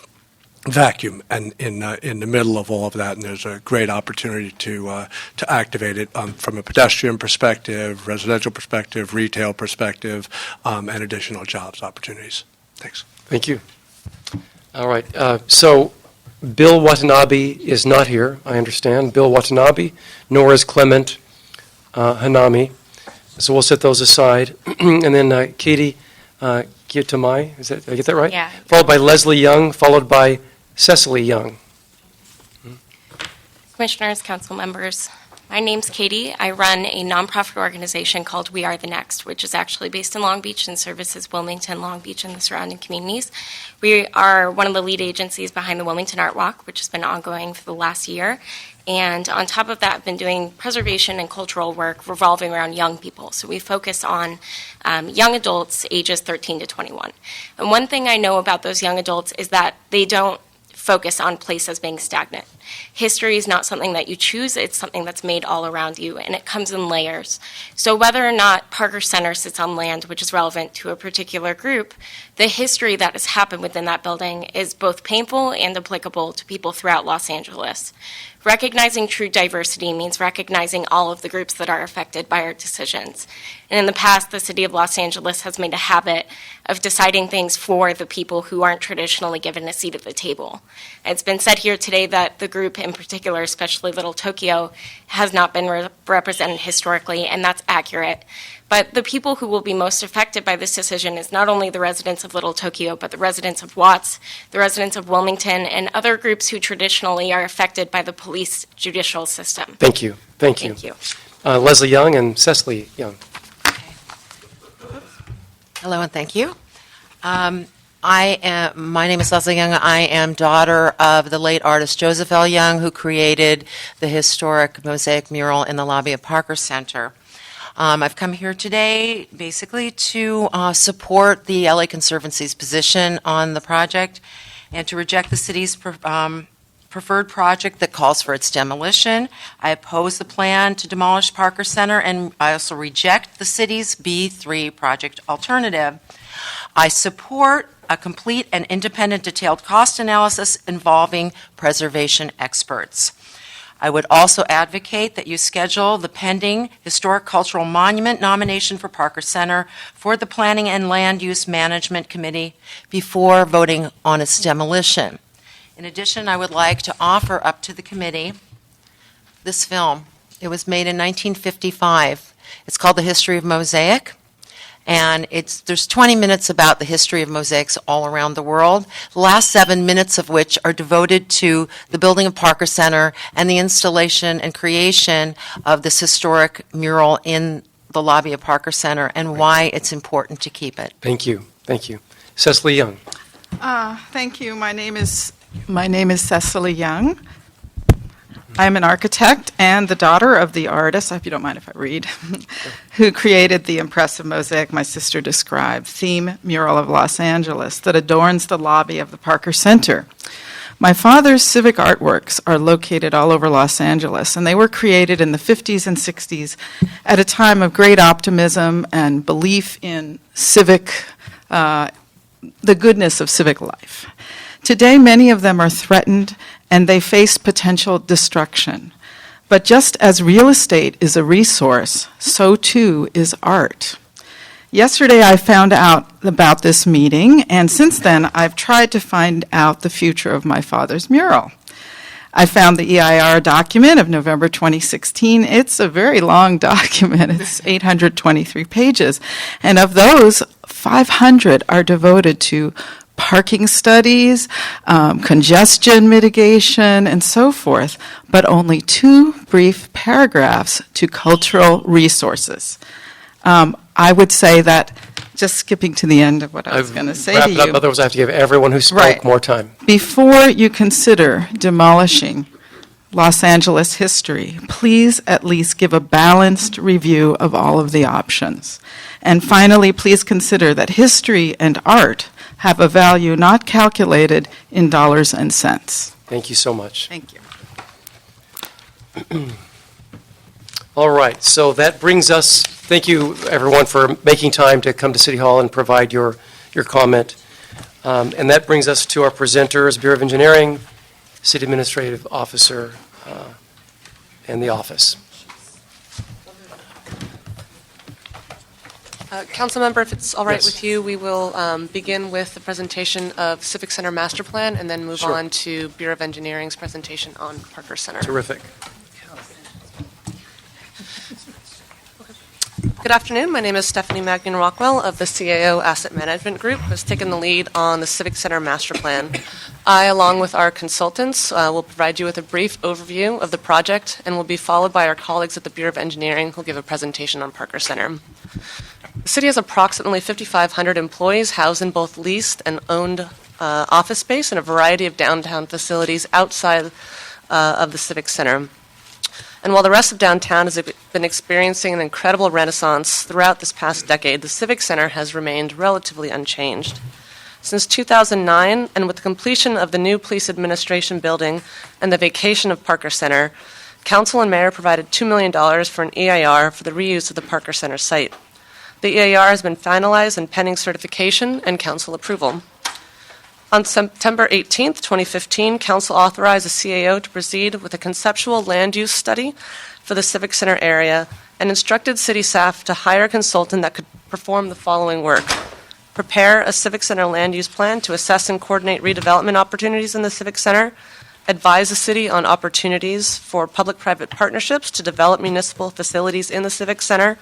vacuum and in the middle of all of that, and there's a great opportunity to activate it from a pedestrian perspective, residential perspective, retail perspective, and additional jobs opportunities. Thanks. Thank you. All right. So Bill Watanabe is not here, I understand. Bill Watanabe, nor is Clement Hanami. So we'll set those aside. And then Katie Kiyotomai, did I get that right? Yeah. Followed by Leslie Young, followed by Cecily Young. Commissioners, council members, my name's Katie. I run a nonprofit organization called We Are the Next, which is actually based in Long Beach and services Wilmington, Long Beach, and the surrounding communities. We are one of the lead agencies behind the Wilmington Art Walk, which has been ongoing for the last year. And on top of that, I've been doing preservation and cultural work revolving around young people. So we focus on young adults ages 13 to 21. And one thing I know about those young adults is that they don't focus on places being stagnant. History is not something that you choose, it's something that's made all around you, and it comes in layers. So whether or not Parker Center sits on land which is relevant to a particular group, the history that has happened within that building is both painful and applicable to people throughout Los Angeles. Recognizing true diversity means recognizing all of the groups that are affected by our decisions. And in the past, the city of Los Angeles has made a habit of deciding things for the people who aren't traditionally given a seat at the table. It's been said here today that the group in particular, especially Little Tokyo, has not been represented historically, and that's accurate. But the people who will be most affected by this decision is not only the residents of Little Tokyo, but the residents of Watts, the residents of Wilmington, and other groups who traditionally are affected by the police judicial system. Thank you. Thank you. Thank you. Leslie Young and Cecily Young. Hello and thank you. My name is Leslie Young. I am daughter of the late artist Joseph L. Young, who created the historic mosaic mural in the lobby of Parker Center. I've come here today basically to support the LA Conservancy's position on the project and to reject the city's preferred project that calls for its demolition. I oppose the plan to demolish Parker Center, and I also reject the city's B3 project alternative. I support a complete and independent detailed cost analysis involving preservation experts. I would also advocate that you schedule the pending Historic Cultural Monument nomination for Parker Center for the Planning and Land Use Management Committee before voting on its demolition. In addition, I would like to offer up to the committee this film. It was made in 1955. It's called The History of Mosaic. And there's 20 minutes about the history of mosaics all around the world, the last 7 minutes of which are devoted to the building of Parker Center and the installation and creation of this historic mural in the lobby of Parker Center and why it's important to keep it. Thank you. Thank you. Cecily Young. Thank you. My name is Cecily Young. I'm an architect and the daughter of the artist, if you don't mind if I read, who created the impressive mosaic my sister described, theme mural of Los Angeles that adorns the lobby of the Parker Center. My father's Civic artworks are located all over Los Angeles, and they were created in the 50s and 60s at a time of great optimism and belief in civic, the goodness of civic life. Today, many of them are threatened and they face potential destruction. But just as real estate is a resource, so too is art. Yesterday, I found out about this meeting, and since then, I've tried to find out the future of my father's mural. I found the EIR document of November 2016. It's a very long document. It's 823 pages. And of those, 500 are devoted to parking studies, congestion mitigation, and so forth, but only 2 brief paragraphs to cultural resources. I would say that, just skipping to the end of what I was going to say to Wrap it up, you, otherwise I have to give everyone who spoke Right. more time. before you consider demolishing Los Angeles history, please at least give a balanced review of all of the options. And finally, please consider that history and art have a value not calculated in dollars and cents. Thank you so much. Thank you. All right, so that brings us, thank you, everyone, for making time to come to City Hall and provide your comment. And that brings us to our presenters, Bureau of Engineering, City Administrative Officer, and the office. Councilmember, if it's all right Yes. with you, we will begin with the presentation of Civic Center Master Plan and then move Sure. on to Bureau of Engineering's presentation on Parker Center. Terrific. Good afternoon. My name is Stephanie Magnin-Rockwell of the CAO Asset Management Group, who has taken the lead on the Civic Center Master Plan. I, along with our consultants, will provide you with a brief overview of the project and will be followed by our colleagues at the Bureau of Engineering, who will give a presentation on Parker Center. The city has approximately 5,500 employees housed in both leased and owned office space and a variety of downtown facilities outside of the Civic Center. And while the rest of downtown has been experiencing an incredible renaissance throughout this past decade, the Civic Center has remained relatively unchanged. Since 2009, and with the completion of the new police administration building and the vacation of Parker Center, Council and Mayor provided $2 million for an EIR for the reuse of the Parker Center site. The EIR has been finalized and pending certification and Council approval. On September 18, 2015, Council authorized the CAO to proceed with a conceptual land use study for the Civic Center area and instructed city staff to hire a consultant that could perform the following work: prepare a Civic Center land use plan to assess and coordinate redevelopment opportunities in the Civic Center, advise the city on opportunities for public-private partnerships to develop municipal facilities in the Civic Center,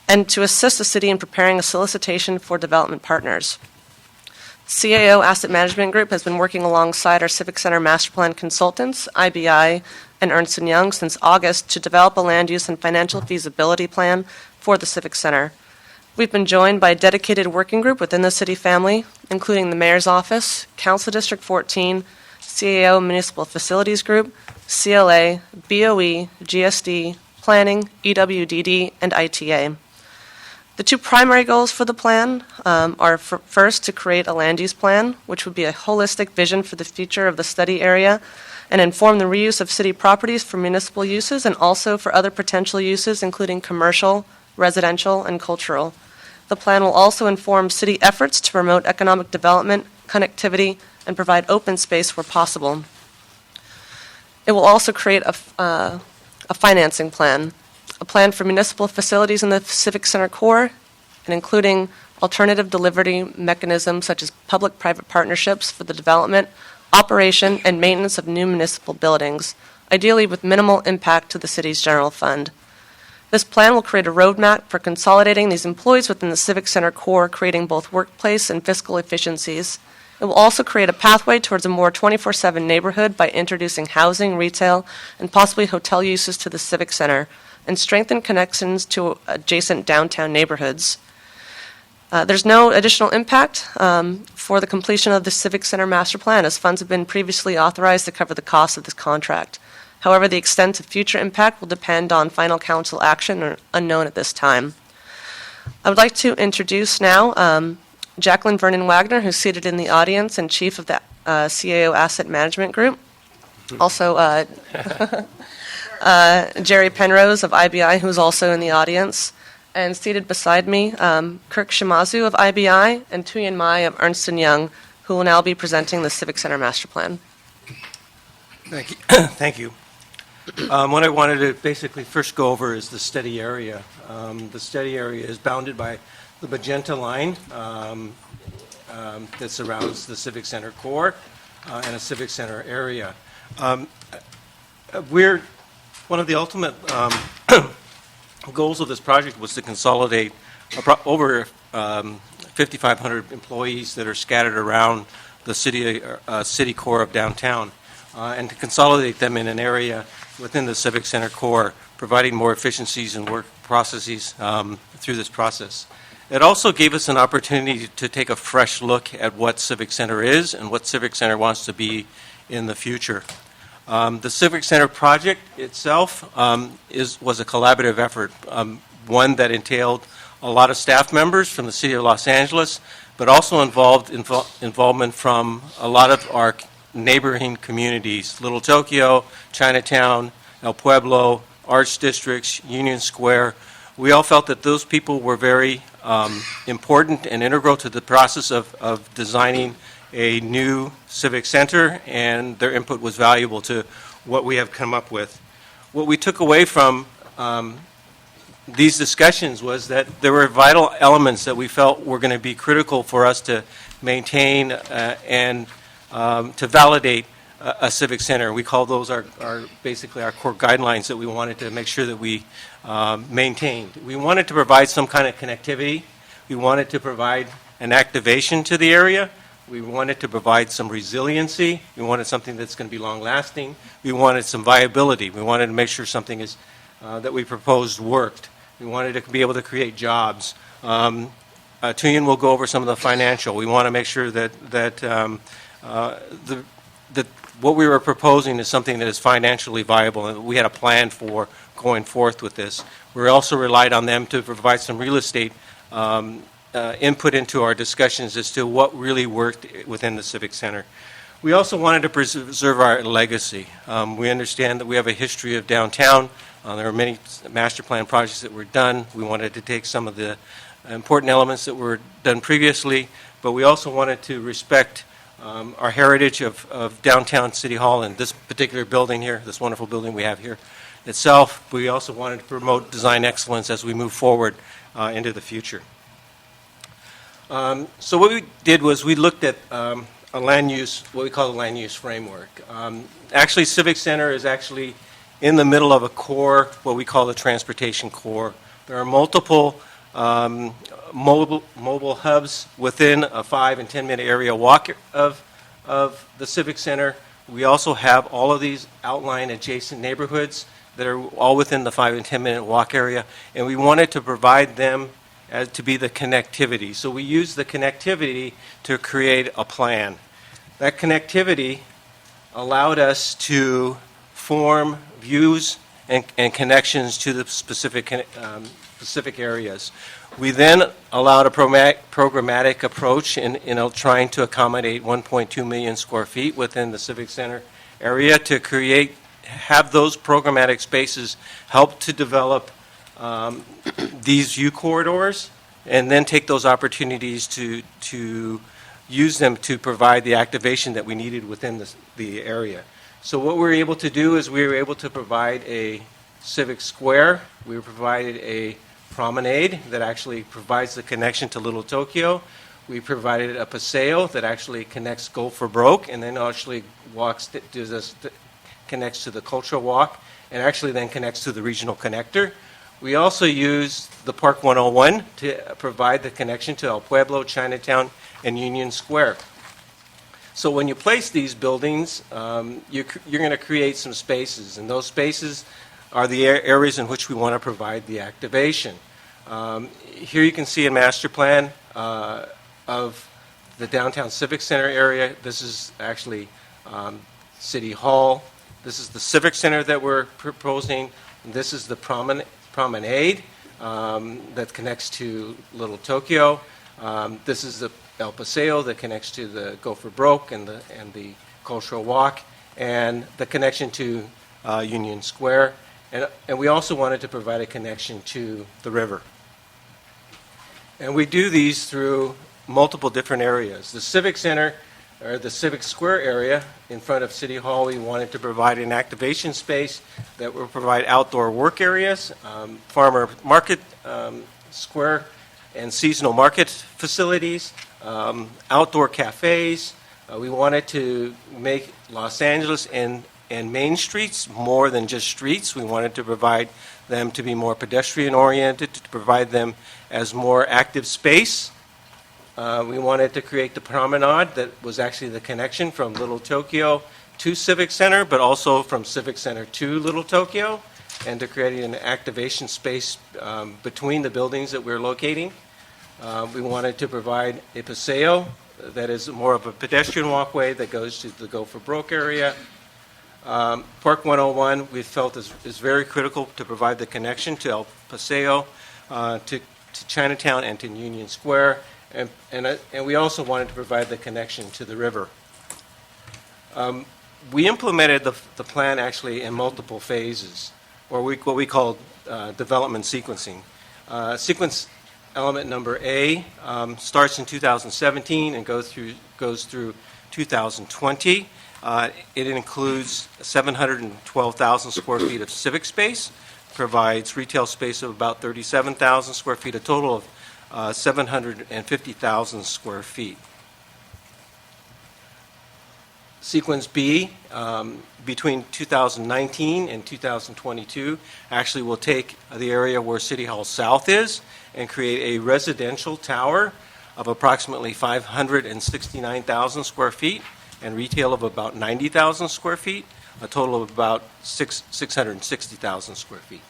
and to assist the city in preparing a solicitation for development partners. CAO Asset Management Group has been working alongside our Civic Center Master Plan consultants, IBI, and Ernst & Young since August to develop a land use and financial feasibility plan for the Civic Center. We've been joined by a dedicated working group within the city family, including the Mayor's Office, Council District 14, CAO Municipal Facilities Group, CLA, BOE, GSD, Planning, EWDD, and ITA. The 2 primary goals for the plan are first, to create a land use plan, which would be a holistic vision for the future of the study area and inform the reuse of city properties for municipal uses and also for other potential uses, including commercial, residential, and cultural. The plan will also inform city efforts to promote economic development, connectivity, and provide open space where possible. It will also create a financing plan, a plan for municipal facilities in the Civic Center core, and including alternative delivery mechanisms such as public-private partnerships for the development, operation, and maintenance of new municipal buildings, ideally with minimal impact to the city's general fund. This plan will create a roadmap for consolidating these employees within the Civic Center core, creating both workplace and fiscal efficiencies. It will also create a pathway towards a more 24/7 neighborhood by introducing housing, retail, and possibly hotel uses to the Civic Center, and strengthen connections to adjacent downtown neighborhoods. There's no additional impact for the completion of the Civic Center Master Plan, as funds have been previously authorized to cover the cost of this contract. However, the extent of future impact will depend on final council action or unknown at this time. I would like to introduce now Jacqueline Vernon Wagner, who's seated in the audience and chief of the CAO Asset Management Group. Also, Jerry Penrose of IBI, who's also in the audience. And seated beside me, Kirk Shimazu of IBI and Tuyen Mai of Ernst & Young, who will now be presenting the Civic Center Master Plan. Thank you. Thank you. What I wanted to basically first go over is the study area. The study area is bounded by the magenta line that surrounds the Civic Center core and a Civic Center area. One of the ultimate goals of this project was to consolidate over 5,500 employees that are scattered around the city core of downtown, and to consolidate them in an area within the Civic Center core, providing more efficiencies and work processes through this process. It also gave us an opportunity to take a fresh look at what Civic Center is and what Civic Center wants to be in the future. The Civic Center project itself was a collaborative effort, one that entailed a lot of staff members from the City of Los Angeles, but also involved involvement from a lot of our neighboring communities, Little Tokyo, Chinatown, El Pueblo, Arts Districts, Union Square. We all felt that those people were very important and integral to the process of designing a new civic center, and their input was valuable to what we have come up with. What we took away from these discussions was that there were vital elements that we felt were going to be critical for us to maintain and to validate a civic center. We call those basically our core guidelines that we wanted to make sure that we maintained. We wanted to provide some kind of connectivity. We wanted to provide an activation to the area. We wanted to provide some resiliency. We wanted something that's going to be long-lasting. We wanted some viability. We wanted to make sure something that we proposed worked. We wanted to be able to create jobs. Tuyen will go over some of the financial. We want to make sure that what we were proposing is something that is financially viable, and we had a plan for going forth with this. We also relied on them to provide some real estate input into our discussions as to what really worked within the Civic Center. We also wanted to preserve our legacy. We understand that we have a history of downtown. There are many master plan projects that were done. We wanted to take some of the important elements that were done previously, but we also wanted to respect our heritage of downtown City Hall and this particular building here, this wonderful building we have here itself. We also wanted to promote design excellence as we move forward into the future. So what we did was we looked at a land use, what we call the land use framework. Actually, Civic Center is actually in the middle of a core, what we call the transportation core. There are multiple mobile hubs within a 5 and 10 minute area walk of the Civic Center. We also have all of these outlying adjacent neighborhoods that are all within the 5 and 10 minute walk area, and we wanted to provide them to be the connectivity. So we use the connectivity to create a plan. That connectivity allowed us to form views and connections to the specific areas. We then allowed a programmatic approach in trying to accommodate 1.2 million square feet within the Civic Center area to have those programmatic spaces help to develop these view corridors, and then take those opportunities to use them to provide the activation that we needed within the area. So what we were able to do is we were able to provide a civic square. We provided a promenade that actually provides the connection to Little Tokyo. We provided a paseo that actually connects Go for Broke, and then actually connects to the Cultural Walk, and actually then connects to the Regional Connector. We also used the Park 101 to provide the connection to El Pueblo, Chinatown, and Union Square. So when you place these buildings, you're going to create some spaces, and those spaces are the areas in which we want to provide the activation. Here you can see a master plan of the downtown Civic Center area. This is actually City Hall. This is the Civic Center that we're proposing. This is the promenade that connects to Little Tokyo. This is the El Paseo that connects to the Go for Broke and the Cultural Walk, and the connection to Union Square. And we also wanted to provide a connection to the river. And we do these through multiple different areas. The Civic Center, or the Civic Square area in front of City Hall, we wanted to provide an activation space that will provide outdoor work areas, farmer market square and seasonal market facilities, outdoor cafes. We wanted to make Los Angeles and and main streets more than just streets. We wanted to provide them to be more pedestrian-oriented, to provide them as more active space. We wanted to create the promenade that was actually the connection from Little Tokyo to Civic Center, but also from Civic Center to Little Tokyo, and to create an activation space between the buildings that we're locating. We wanted to provide a paseo that is more of a pedestrian walkway that goes to the Go for Broke area. Park 101 we felt is very critical to provide the connection to El Paseo, to Chinatown and to Union Square, and we also wanted to provide the connection to the river. We implemented the plan actually in multiple phases, or what we call development sequencing. Sequence element number A starts in 2017 and goes through 2020. It includes 712,000 square feet of civic space, provides retail space of about 37,000 square feet, a total of 750,000 square feet. Sequence B, between 2019 and 2022, actually will take the area where City Hall South is and create a residential tower of approximately 569,000 square feet and retail of about 90,000 square feet, a total of about 660,000 square feet.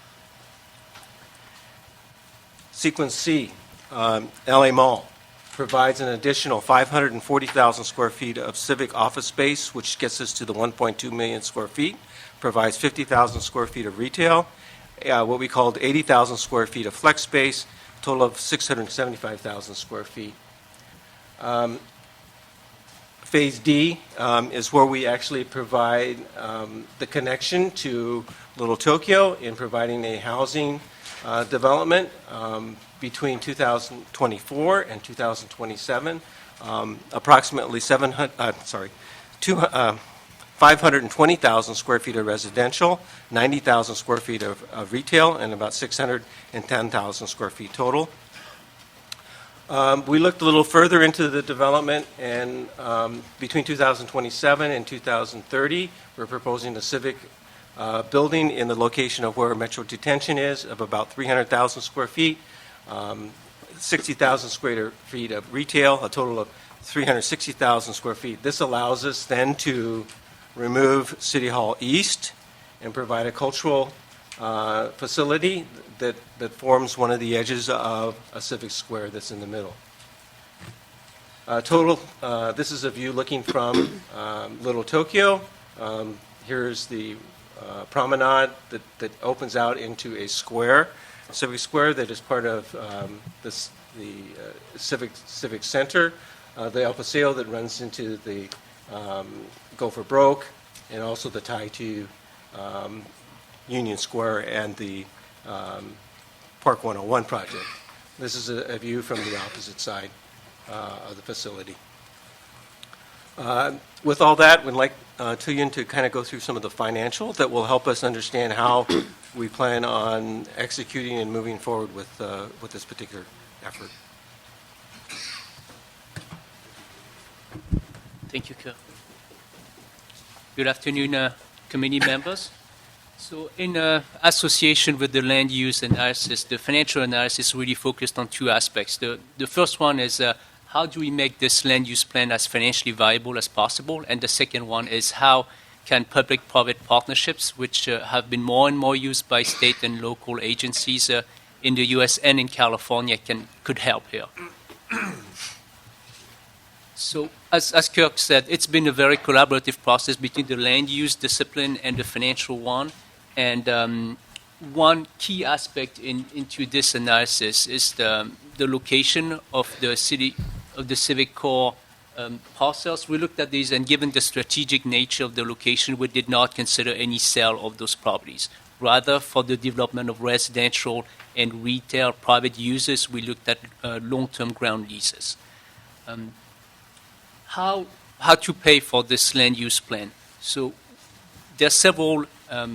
Sequence C, LA Mall, provides an additional 540,000 square feet of civic office space, which gets us to the 1.2 million square feet, provides 50,000 square feet of retail, what we called 80,000 square feet of flex space, total of 675,000 square feet. Phase D is where we actually provide the connection to Little Tokyo in providing a housing development between 2024 and 2027, approximately 520,000 square feet of residential, 90,000 square feet of retail, and about 610,000 square feet total. We looked a little further into the development, and between 2027 and 2030, we're proposing the Civic building in the location of where Metro Detention is, of about 300,000 square feet, 60,000 square feet of retail, a total of 360,000 square feet. This allows us then to remove City Hall East and provide a cultural facility that forms one of the edges of a civic square that's in the middle. This is a view looking from Little Tokyo. Here's the promenade that opens out into a square, civic square that is part of the civic center, the El Paseo that runs into the Go for Broke, and also the tie to Union Square and the Park 101 project. This is a view from the opposite side of the facility. With all that, we'd like Tuyun to kind of go through some of the financial that will help us understand how we plan on executing and moving forward with this particular effort. Thank you, Kirk. Good afternoon, committee members. So in association with the land use analysis, the financial analysis really focused on two aspects. The first one is how do we make this land use plan as financially viable as possible? And the second one is how can public-private partnerships, which have been more and more used by state and local agencies in the U.S. and in California, could help here. So as Kirk said, it's been a very collaborative process between the land use discipline and the financial one. And one key aspect into this analysis is the location of the civic core parcels. We looked at these, and given the strategic nature of the location, we did not consider any sale of those properties. Rather, for the development of residential and retail private uses, we looked at long-term ground leases. How to pay for this land use plan? So there are several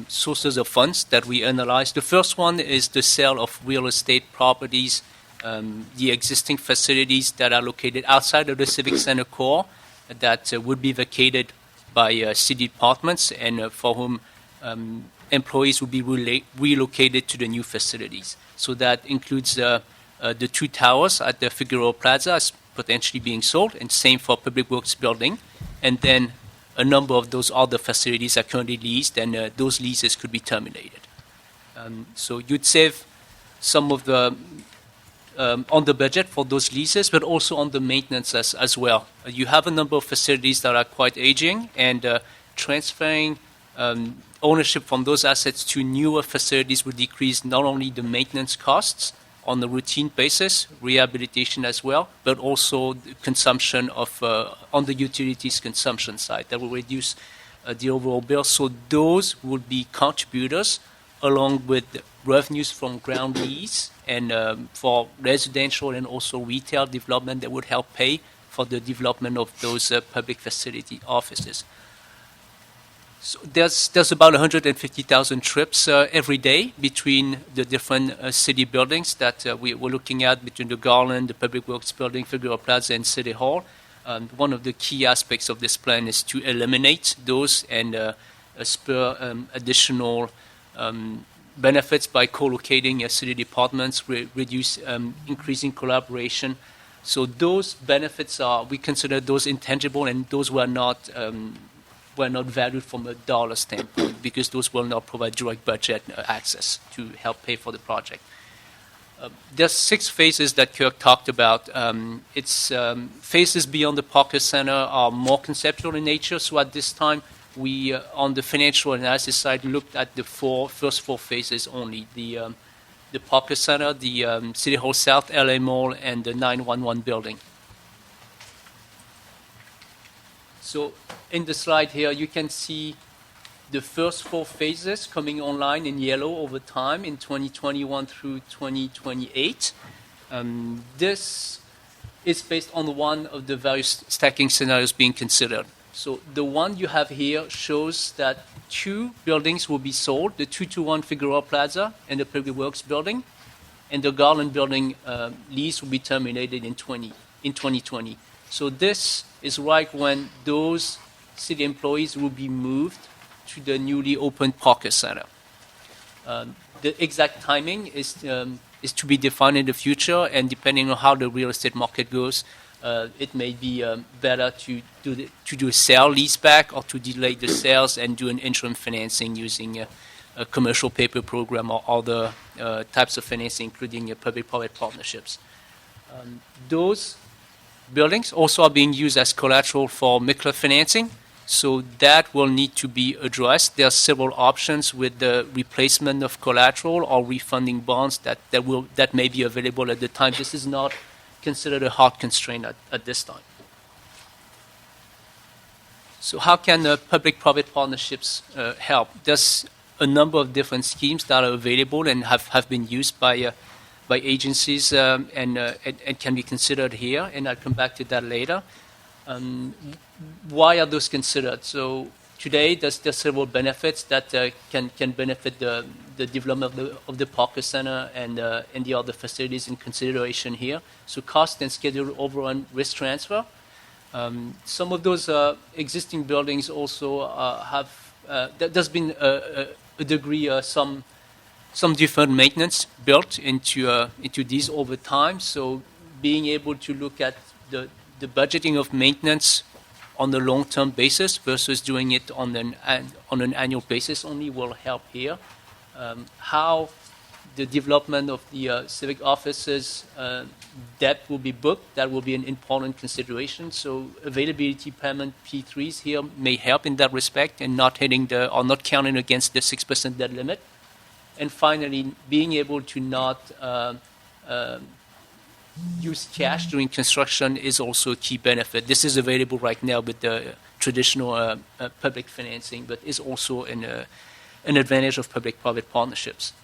sources of funds that we analyzed. The first one is the sale of real estate properties, the existing facilities that are located outside of the Civic Center core that would be vacated by city departments and for whom employees will be relocated to the new facilities. So that includes the 2 towers at the Figueroa Plaza as potentially being sold, and same for Public Works Building. And then a number of those other facilities are currently leased, and those leases could be terminated. So you'd save some of the on the budget for those leases, but also on the maintenance as well. You have a number of facilities that are quite aging, and transferring ownership from those assets to newer facilities would decrease not only the maintenance costs on a routine basis, rehabilitation as well, but also the consumption of on the utilities consumption side. That will reduce the overall bill. So those would be contributors along with revenues from ground lease and for residential and also retail development that would help pay for the development of those public facility offices. So there's about 150,000 trips every day between the different city buildings that we're looking at, between the Garland, the Public Works Building, Figueroa Plaza, and City Hall. One of the key aspects of this plan is to eliminate those and spur additional benefits by co-locating city departments, reduce increasing collaboration. So those benefits we consider those intangible, and those were not valued from a dollar standpoint because those will not provide direct budget access to help pay for the project. There's 6 phases that Kirk talked about. Phases beyond the Parker Center are more conceptual in nature, so at this time we, on the financial analysis side, looked at the first four phases only, the Parker Center, the City Hall South, LA Mall, and the 911 building. So in the slide here, you can see the first 4 phases coming online in yellow over time in 2021 through 2028. This is based on one of the various stacking scenarios being considered. So the one you have here shows that 2 buildings will be sold, the 221 Figueroa Plaza and the Public Works Building, and the Garland Building lease will be terminated in 2020. So this is right when those city employees will be moved to the newly opened Parker Center. The exact timing is to be defined in the future, and depending on how the real estate market goes, it may be better to do a sale leaseback or to delay the sales and do an interim financing using a commercial paper program or other types of financing, including public-private partnerships. Those buildings also are being used as collateral for Mikla financing, so that will need to be addressed. There are several options with the replacement of collateral or refunding bonds that may be available at the time. This is not considered a hard constraint at this time. So how can public-private partnerships help? There's a number of different schemes that are available and have been used by agencies and can be considered here, and I'll come back to that later. Why are those considered? So today, there's several benefits that can benefit the development of the Parker Center and the other facilities in consideration here. So cost and schedule overrun risk transfer. Some of those existing buildings also have, there's been a degree, some deferred maintenance built into these over time. So being able to look at the budgeting of maintenance on a long-term basis versus doing it on an annual basis only will help here. How the development of the civic offices debt will be booked, that will be an important consideration. So availability payment P3s here may help in that respect and not counting against the 6% debt limit. And finally, being able to not use cash during construction is also a key benefit. This is available right now with the traditional public financing, but is also an advantage of public-private partnerships.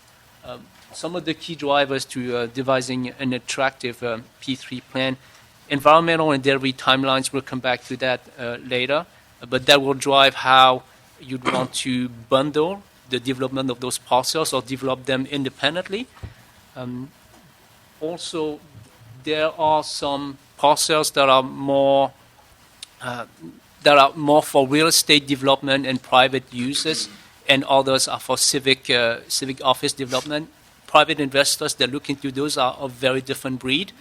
Some of the key drivers to devising an attractive P3 plan, environmental and delivery timelines, we'll come back to that later, but that will drive how you'd want to bundle the development of those parcels or develop them independently. Also, there are some parcels that are more that are more for real estate development and private uses, and others are for civic office development. Private investors that look into those are of very different breed.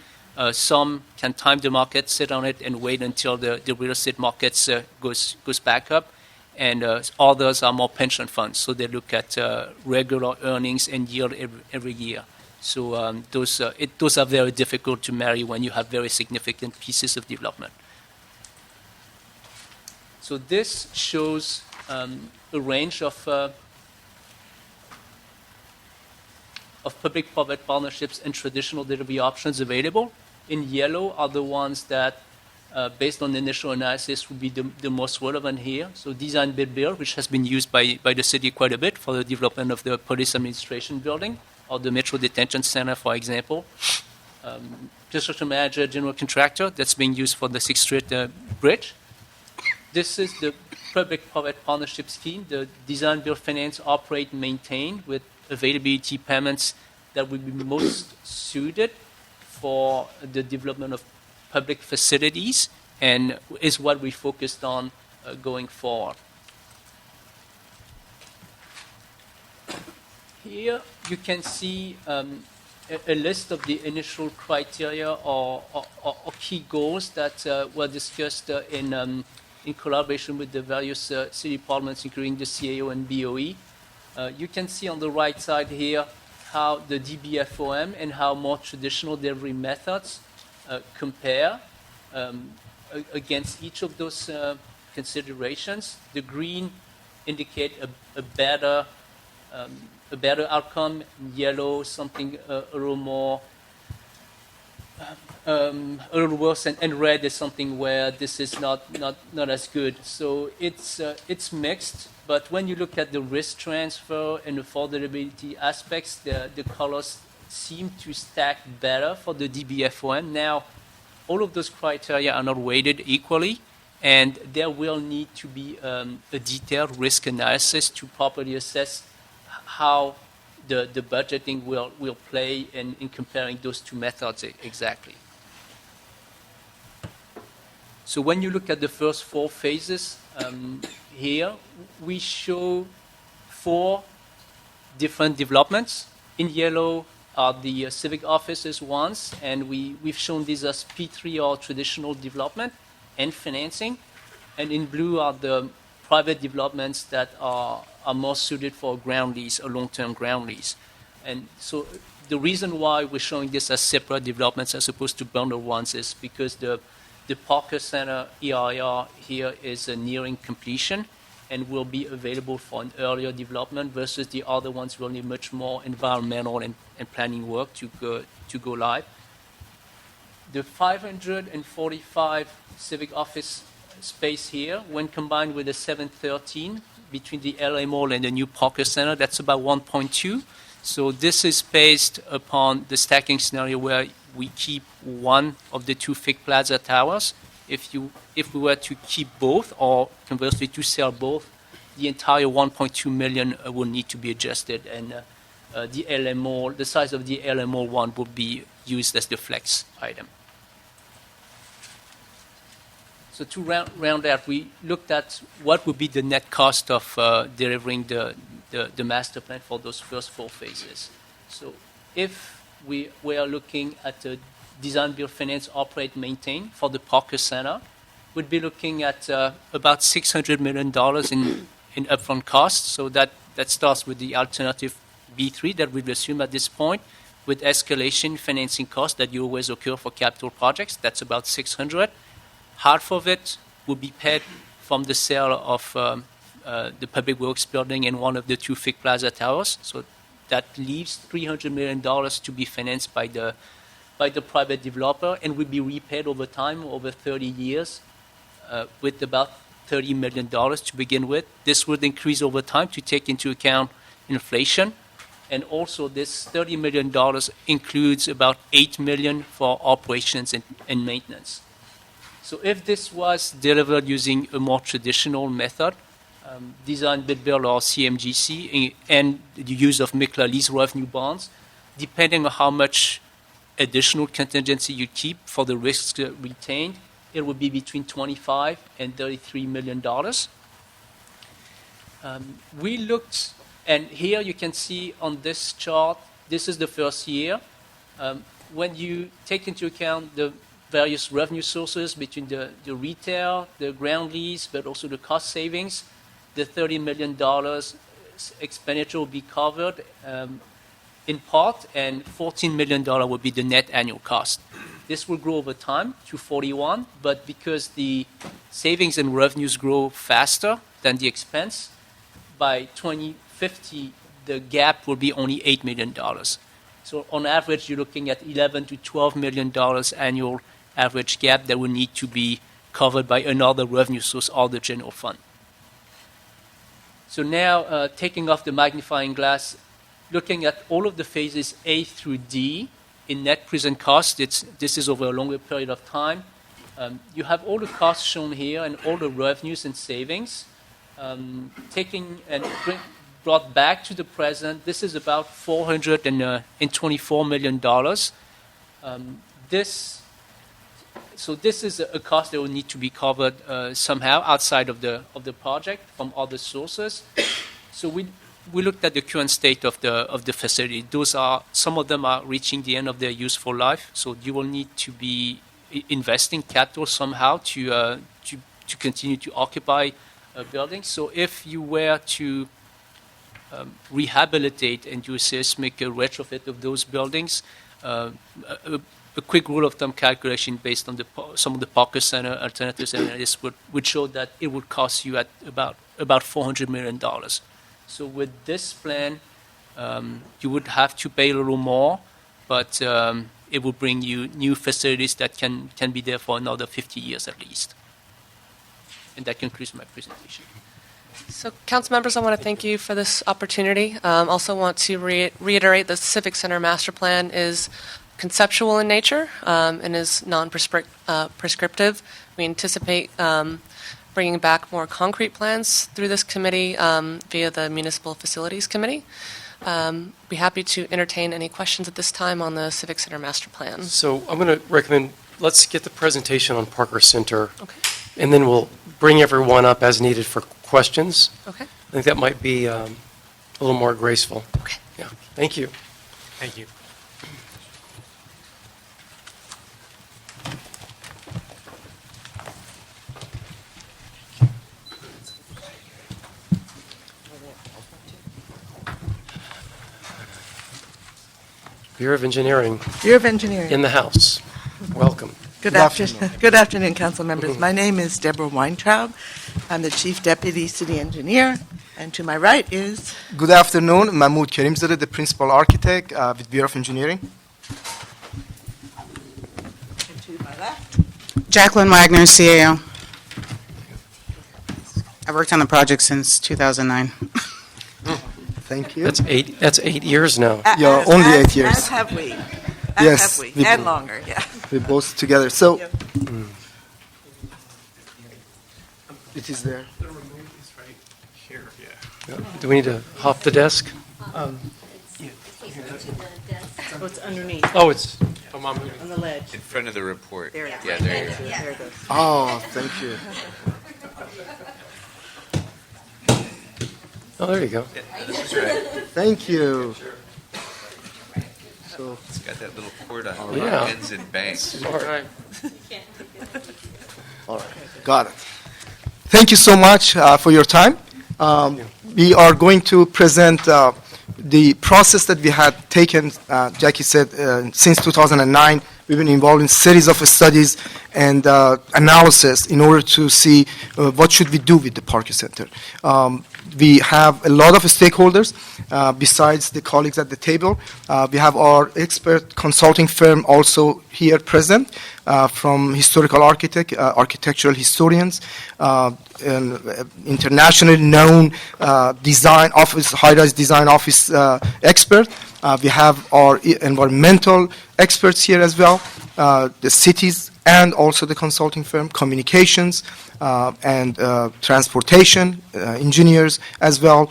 Some can time the market, sit on it, and wait until the real estate markets goes back up. And others are more pension funds, so they look at regular earnings and yield every year. So those are very difficult to marry when you have very significant pieces of development. So this shows a range of public-private partnerships and traditional delivery options available. In yellow are the ones that, based on the initial analysis, would be the most relevant here. So design, bid, build, which has been used by the city quite a bit for the development of the police administration building or the Metro Detention Center, for example. Construction manager, general contractor, that's being used for the 6th Street Bridge. This is the public-private partnership scheme, the design, build, finance, operate, maintain, with availability payments that would be most suited for the development of public facilities, and is what we focused on going forward. Here you can see a list of the initial criteria or key goals that were discussed in collaboration with the various city departments, including the CAO and BOE. You can see on the right side here how the DBFOM and how more traditional delivery methods compare against each of those considerations. The green indicate a better outcome. Yellow, something a little more, a little worse, and red is something where this is not as good. So it's mixed. But when you look at the risk transfer and affordability aspects, the colors seem to stack better for the DBFOM. Now, all of those criteria are not weighted equally, and there will need to be a detailed risk analysis to properly assess how the budgeting will play in comparing those two methods exactly. So when you look at the first 4 phases, here we show 4 different developments. In yellow are the civic offices ones, and we've shown these as P3 or traditional development and financing. And in blue are the private developments that are more suited for ground lease, a long-term ground lease. And so the reason why we're showing this as separate developments as opposed to bundled ones is because the Parker Center EIR here is nearing completion and will be available for an earlier development versus the other ones will need much more environmental and planning work to go live. The 545 civic office space here, when combined with the 713 between the LA Mall and the new Parker Center, that's about 1.2. So this is based upon the stacking scenario where we keep one of the 2 FIC Plaza towers. If we were to keep both, or conversely to sell both, the entire 1.2 million will need to be adjusted, and the size of the LA Mall one will be used as the flex item. So to round out, we looked at what would be the net cost of delivering the master plan for those first 4 phases. So if we are looking at the design, build, finance, operate, maintain for the Parker Center, we'd be looking at about $600 million in upfront costs. So that starts with the alternative B3 that we'd assume at this point, with escalation financing costs that you always occur for capital projects. That's about $600. Half of it will be paid from the sale of the Public Works building and one of the 2 FIC Plaza towers. So that leaves $300 million to be financed by the private developer and will be repaid over time, over 30 years, with about $30 million to begin with. This would increase over time to take into account inflation. And also this $30 million includes about $8 million for operations and maintenance. So if this was delivered using a more traditional method, design, bid, build, or CMGC, and the use of Mikla lease revenue bonds, depending on how much additional contingency you keep for the risks retained, it would be between 25 and $33 million. We looked, and here you can see on this chart, this is the first year. When you take into account the various revenue sources between the retail, the ground lease, but also the cost savings, the $30 million expenditure will be covered in part, and $14 million will be the net annual cost. This will grow over time to 41, but because the savings and revenues grow faster than the expense, by 2050, the gap will be only $8 million. So on average, you're looking at $11 to $12 million annual average gap that will need to be covered by another revenue source or the general fund. So now, taking off the magnifying glass, looking at all of the phases A through D in net present cost, this is over a longer period of time. You have all the costs shown here and all the revenues and savings. Taking and brought back to the present, this is about $424 million. So this is a cost that will need to be covered somehow outside of the project from other sources. So we looked at the current state of the facility. Some of them are reaching the end of their useful life, so you will need to be investing capital somehow to continue to occupy buildings. So if you were to rehabilitate and do a seismic retrofit of those buildings, a quick rule of thumb calculation based on some of the Parker Center alternatives analysis would show that it would cost you at about $400 million. So with this plan, you would have to pay a little more, but it will bring you new facilities that can be there for another 50 years at least. And that concludes my presentation. So, council members, I want to thank you for this opportunity. Also want to reiterate the Civic Center Master Plan is conceptual in nature and is non-prescriptive. We anticipate bringing back more concrete plans through this committee via the Municipal Facilities Committee. Be happy to entertain any questions at this time on the Civic Center Master Plan. So I'm going to recommend, let's get the presentation on Parker Center, and then we'll bring everyone up as needed for questions. Okay. I think that might be a little more graceful. Okay. Yeah. Thank you. Thank you. Bureau of Engineering. Bureau of Engineering. In the House. Welcome. Good afternoon, council members. My name is Deborah Weintraub. I'm the Chief Deputy City Engineer, and to my right is... Good afternoon, Mahmoud Karimzadeh, the Principal Architect with Bureau of Engineering. And to my left... Jacqueline Wagner, CAO. I've worked on the project since 2009. Thank you. That's 8 years now. Yeah, only 8 years. As have we. Yes, Have we. And longer, yeah. We both together. So, it is there. Do we need to hop the desk? Oh, it's underneath. Oh, it's on the ledge. In front of the report. There it is. Yeah, there you go. There it goes. Oh, thank you. Oh, there you go. Yeah, that's right. Thank you. So it's got that little port on it. Yeah. Ends in banks. Smart. All right. Got it. Thank you so much for your time. We are going to present the process that we had taken, Jackie said, since 2009. We've been involved in series of studies and analysis in order to see what should we do with the Parker Center. We have a lot of stakeholders besides the colleagues at the table. We have our expert consulting firm also here present from historical architectural historians, and internationally known design office, high-rise design office expert. We have our environmental experts here as well, the city's and also the consulting firm, communications, and transportation, engineers as well.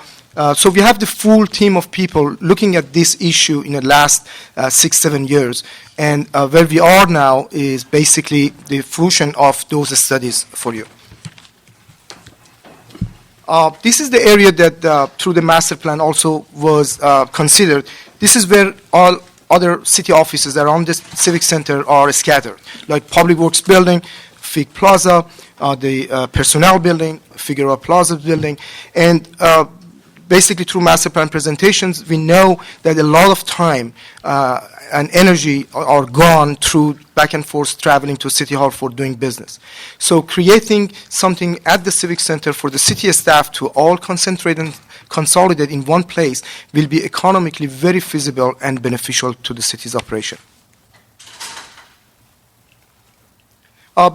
So we have the full team of people looking at this issue in the last 6-7 years. And where we are now is basically the fruition of those studies for you. This is the area that through the master plan also was considered. This is where all other city offices around this civic center are scattered, like Public Works Building, Fig Plaza, the Personnel Building, Figueroa Plaza Building, and basically through master plan presentations, we know that a lot of time and energy are gone through back and forth traveling to City Hall for doing business. So creating something at the Civic Center for the city staff to all concentrate and consolidate in one place will be economically very feasible and beneficial to the city's operation.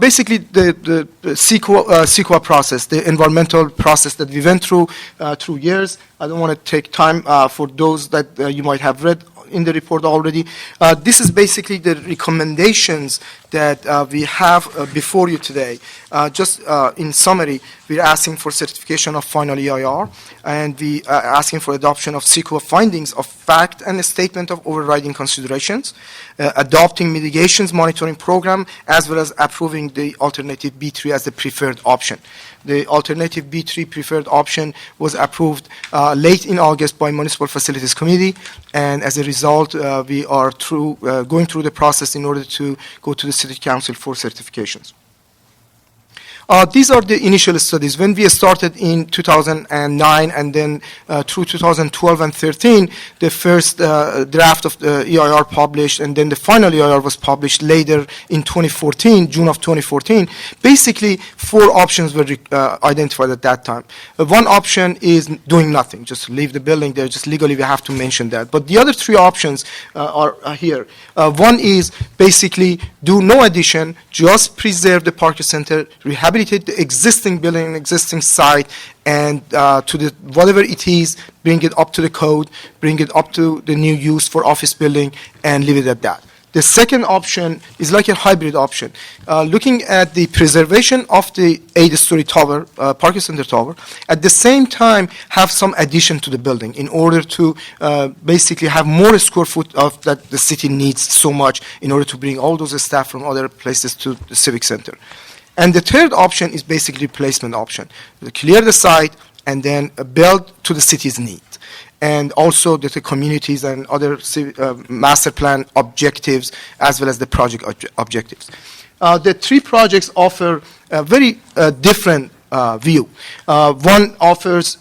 Basically, the CEQA process, the environmental process that we went through years. I don't want to take time for those that you might have read in the report already. This is basically the recommendations that we have before you today. Just in summary, we're asking for certification of final EIR, and we are asking for adoption of CEQA findings of fact and a statement of overriding considerations, adopting mitigations monitoring program, as well as approving the alternative B3 as the preferred option. The alternative B3 preferred option was approved late in August by Municipal Facilities Committee, and as a result, we are going through the process in order to go to the City Council for certifications. These are the initial studies. When we started in 2009 and then through 2012 and 13, the first draft of the EIR published, and then the final EIR was published later in 2014, June of 2014. Basically, 4 options were identified at that time. One option is doing nothing, just leave the building there, just legally we have to mention that. But the other 3 options are here. One is basically do no addition, just preserve the Parker Center, rehabilitate the existing building, existing site, and to the whatever it is, bring it up to the code, bring it up to the new use for office building, and leave it at that. The second option is like a hybrid option, looking at the preservation of the 8-story tower, Parker Center tower, at the same time have some addition to the building in order to basically have more square foot of that the city needs so much in order to bring all those staff from other places to the Civic Center. And the third option is basically replacement option. Clear the site and then build to the city's need. And also the communities and other master plan objectives as well as the project objectives. The 3 projects offer a very different view. One offers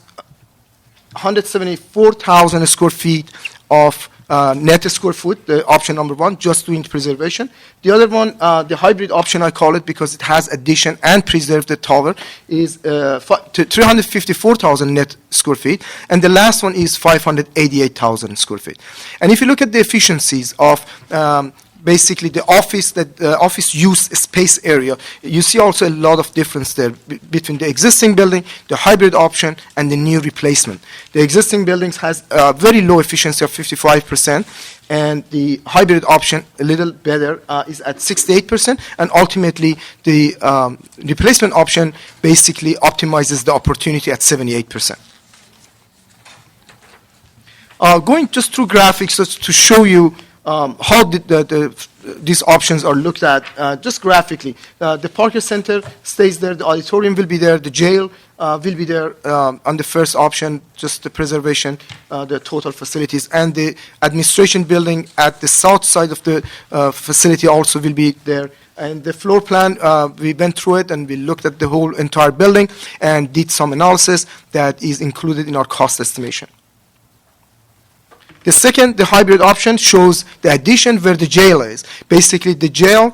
174,000 square feet of net square foot, the option number 1, just doing preservation. The other one, the hybrid option I call it because it has addition and preserve the tower, is 354,000 net square feet. And the last one is 588,000 square feet. And if you look at the efficiencies of basically the office use space area, you see also a lot of difference there between the existing building, the hybrid option, and the new replacement. The existing buildings has a very low efficiency of 55%, and the hybrid option a little better is at 68%, and ultimately the replacement option basically optimizes the opportunity at 78%. Going just through graphics just to show you how these options are looked at just graphically. The Parker Center stays there, the auditorium will be there, the jail will be there on the first option, just the preservation, the total facilities, and the administration building at the south side of the facility also will be there. And the floor plan, we went through it and we looked at the whole entire building and did some analysis that is included in our cost estimation. The second, the hybrid option, shows the addition where the jail is. Basically, the jail,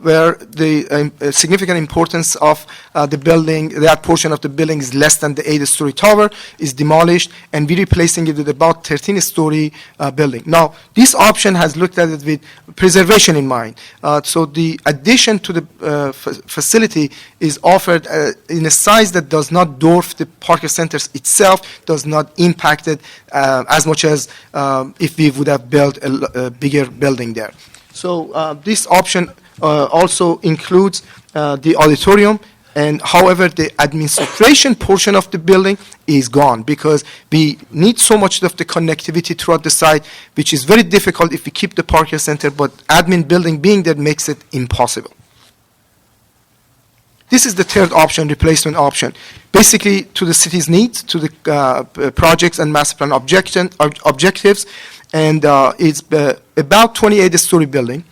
where the significant importance of the building, that portion of the building is less than the 8-story tower, is demolished, and we're replacing it with about 13-story building. Now, this option has looked at it with preservation in mind. So the addition to the facility is offered in a size that does not dwarf the Parker Center itself, does not impact it as much as if we would have built a bigger building there. So this option also includes the auditorium, and however, the administration portion of the building is gone because we need so much of the connectivity throughout the site, which is very difficult if we keep the Parker Center, but admin building being there makes it impossible. This is the third option, replacement option. Basically, to the city's needs, to the projects and master plan objectives, and it's about 28-story building.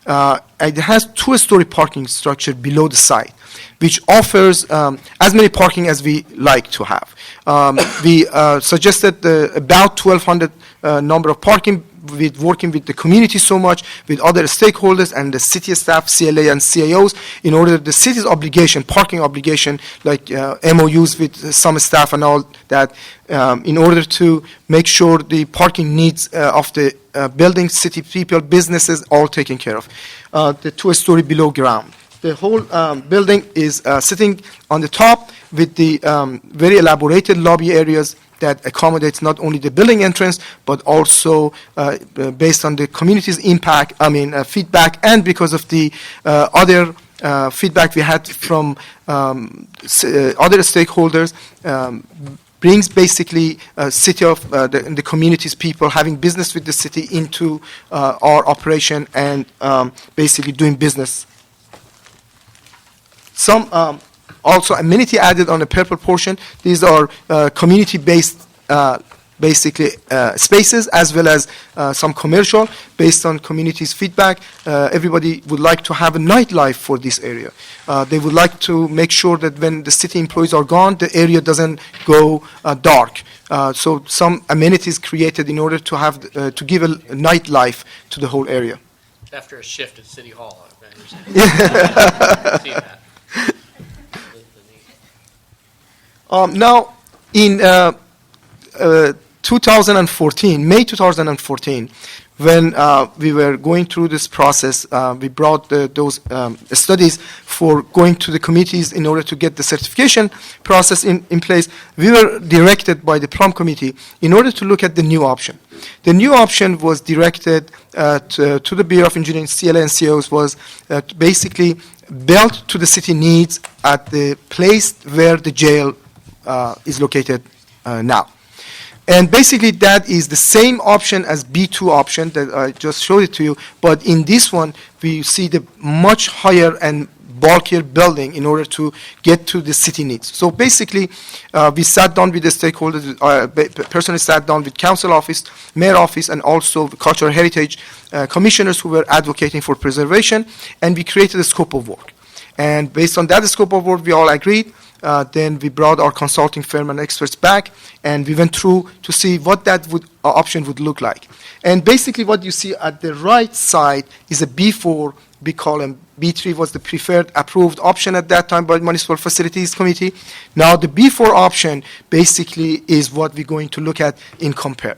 It has 2-story parking structure below the site, which offers as many parking as we like to have. We suggested about 1,200 number of parking, with working with the community so much, with other stakeholders and the city staff, CLA and CAOs, in order the city's obligation, parking obligation, like MOUs with some staff and all that, in order to make sure the parking needs of the building, city people, businesses, all taken care of. The 2-story below ground. The whole building is sitting on the top with the very elaborated lobby areas that accommodates not only the building entrance, but also based on the community's feedback, and because of the other feedback we had from other stakeholders, brings basically city of the community's people having business with the city into our operation and basically doing business. Some also amenity added on the purple portion. These are community-based basically spaces, as well as some commercial based on community's feedback. Everybody would like to have a nightlife for this area. They would like to make sure that when the city employees are gone, the area doesn't go dark. So some amenities created in order to have to give a nightlife to the whole area. After a shift at City Hall, I understand. See that. Now, in 2014, May 2014, when we were going through this process, we brought those studies for going to the committees in order to get the certification process in place. We were directed by the Plum Committee in order to look at the new option. The new option was directed to the Bureau of Engineering, CLA and COs, was basically built to the city needs at the place where the jail is located now. And basically that is the same option as B2 option that I just showed it to you, but in this one we see the much higher and bulkier building in order to get to the city needs. So basically we sat down with the stakeholders, personally sat down with council office, mayor office, and also the cultural heritage commissioners who were advocating for preservation, and we created a scope of work. And based on that scope of work, we all agreed. Then we brought our consulting firm and experts back, and we went through to see what that option would look like. And basically what you see at the right side is a B4, B column. B3 was the preferred approved option at that time by the Municipal Facilities Committee. Now the B4 option basically is what we're going to look at in compare.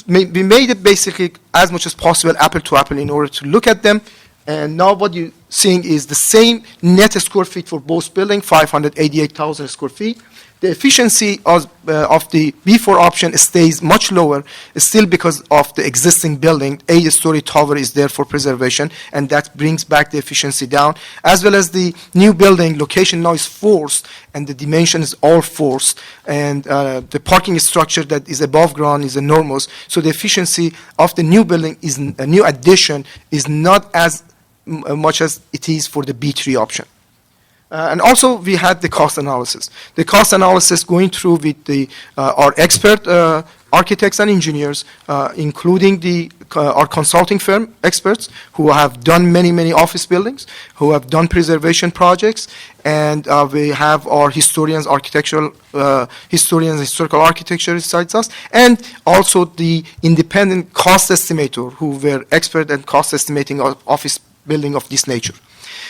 We made it basically as much as possible apple to apple in order to look at them. And now what you're seeing is the same net square feet for both buildings, 588,000 square feet. The efficiency of the B4 option stays much lower, still because of the existing building. 8-story tower is there for preservation, and that brings back the efficiency down. As well as the new building location now is forced, and the dimension is all forced. And the parking structure that is above ground is enormous. So the efficiency of the new building, is a new addition, is not as much as it is for the B3 option. And also we had the cost analysis. The cost analysis going through with our expert architects and engineers, including our consulting firm experts who have done many office buildings, who have done preservation projects, and we have our historians, historical architecture besides us, and also the independent cost estimator who were expert at cost estimating office building of this nature.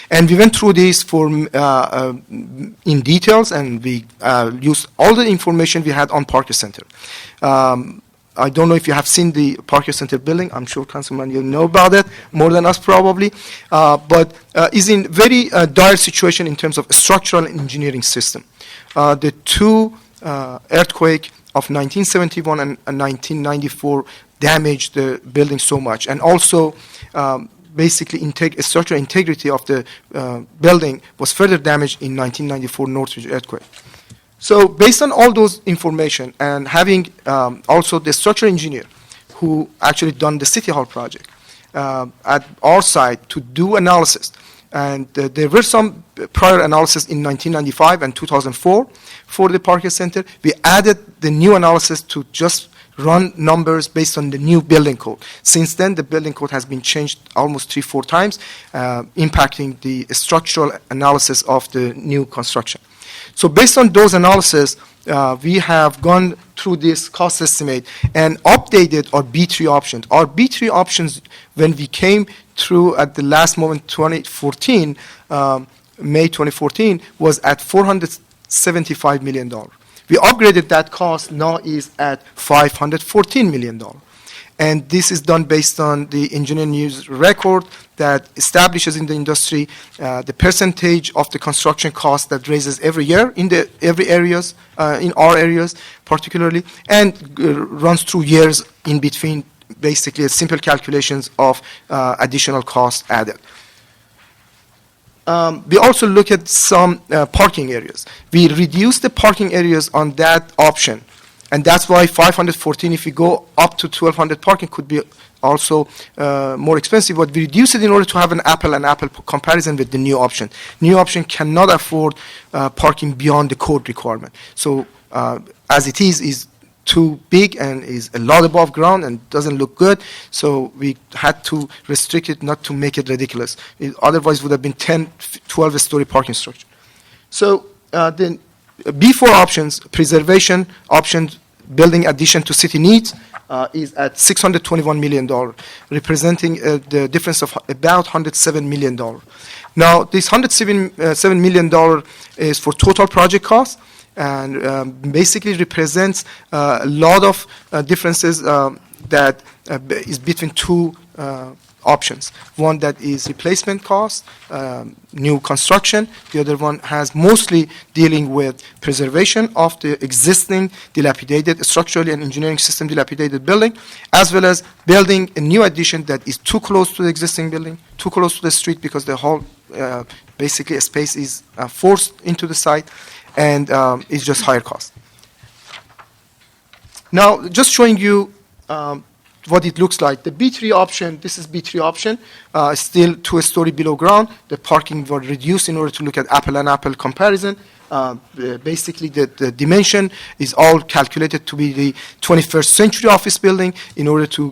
And we went through this in details, and we used all the information we had on Parker Center. I don't know if you have seen the Parker Center building. I'm sure, Councilman, you know about it more than us probably. But is in very dire situation in terms of structural and engineering system. The two earthquake of 1971 and 1994 damaged the building so much. And also, basically structural integrity of the building was further damaged in 1994 Northridge earthquake. So based on all those information and having also the structural engineer who actually done the City Hall project at our site to do analysis, and there were some prior analysis in 1995 and 2004 for the Parker Center. We added the new analysis to just run numbers based on the new building code. Since then, the building code has been changed almost 3-4 times, impacting the structural analysis of the new construction. So based on those analysis, we have gone through this cost estimate and updated our B3 options. Our B3 options, when we came through at the last moment, 2014, May 2014, was at $475 million. We upgraded that cost, now is at $514 million. And this is done based on the engineering news record that establishes in the industry the percentage of the construction cost that raises every year in every areas, in our areas particularly, and runs through years in between, basically simple calculations of additional cost added. We also look at some parking areas. We reduce the parking areas on that option, and that's why 514, if we go up to 1,200 parking, could be also more expensive, but we reduce it in order to have an apple comparison with the new option. New option cannot afford parking beyond the code requirement. So as it is too big and is a lot above ground and doesn't look good, so we had to restrict it not to make it ridiculous. Otherwise, it would have been 10, 12-story parking structure. So the B4 options, preservation options, building addition to city needs, is at $621 million, representing the difference of about $107 million. Now, this $107 million is for total project cost, and basically represents a lot of differences that is between two options. One that is replacement cost, new construction. The other one has mostly dealing with preservation of the existing dilapidated, structurally and engineering system dilapidated building, as well as building a new addition that is too close to the existing building, too close to the street because the whole, basically a space is forced into the site, and it's just higher cost. Now, just showing you what it looks like. The B3 option, this is B3 option, still 2-story below ground. The parking was reduced in order to look at apple-and-apple comparison. Basically, the dimension is all calculated to be the 21st century office building in order to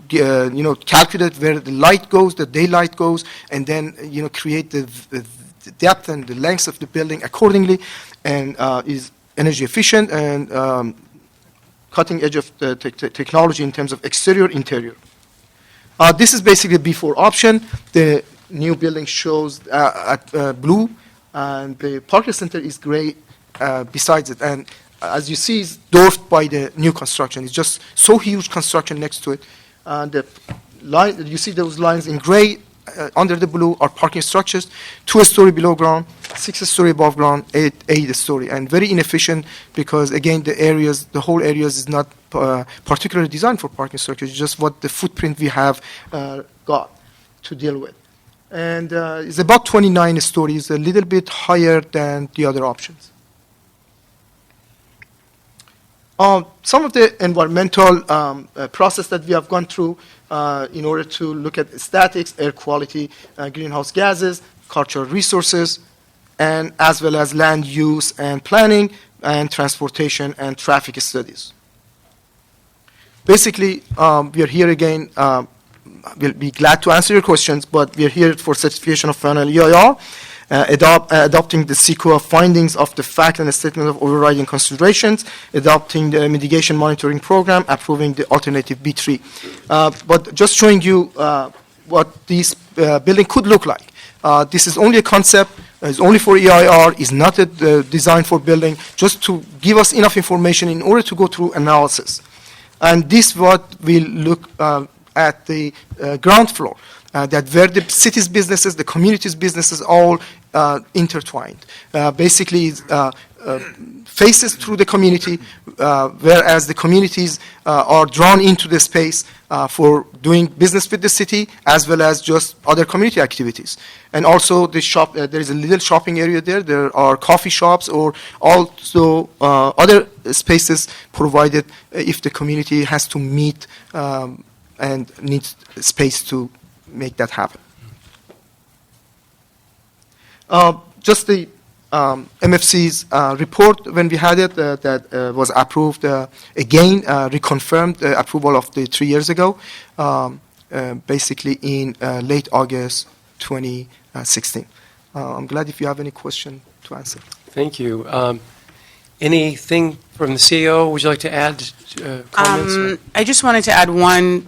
calculate where the light goes, the daylight goes, and then create the depth and the length of the building accordingly, and is energy efficient and cutting edge of the technology in terms of exterior, interior. This is basically a B4 option. The new building shows at blue, and the Parker Center is gray besides it. And as you see, it's dwarfed by the new construction. It's just so huge construction next to it. The line, you see those lines in gray under the blue are parking structures, 2-story below ground, 6-story above ground, 8-story, and very inefficient because, again, the whole areas is not particularly designed for parking structures, just what the footprint we have got to deal with. And it's about 29 stories, a little bit higher than the other options. Some of the environmental process that we have gone through in order to look at statics, air quality, greenhouse gases, cultural resources, and as well as land use and planning and transportation and traffic studies. Basically, we are here again. We'll be glad to answer your questions, but we are here for certification of final EIR, adopting the CEQA findings of the fact and the statement of overriding considerations, adopting the mitigation monitoring program, approving the alternative B3. But just showing you what this building could look like. This is only a concept, it's only for EIR, is not a design for building, just to give us enough information in order to go through analysis. And this is what we'll look at the ground floor. That where the city's businesses, the community's businesses all intertwined. Basically, faces through the community, whereas the communities are drawn into the space for doing business with the city, as well as just other community activities. And also the shop, there is a little shopping area there. There are coffee shops or also other spaces provided if the community has to meet and needs space to make that happen. Just the MFC's report, when we had it, that was approved again, reconfirmed the approval of the 3 years ago, basically in late August 2016. I'm glad if you have any question to answer. Thank you. Anything from the CEO? Would you like to add comments? I just wanted to add one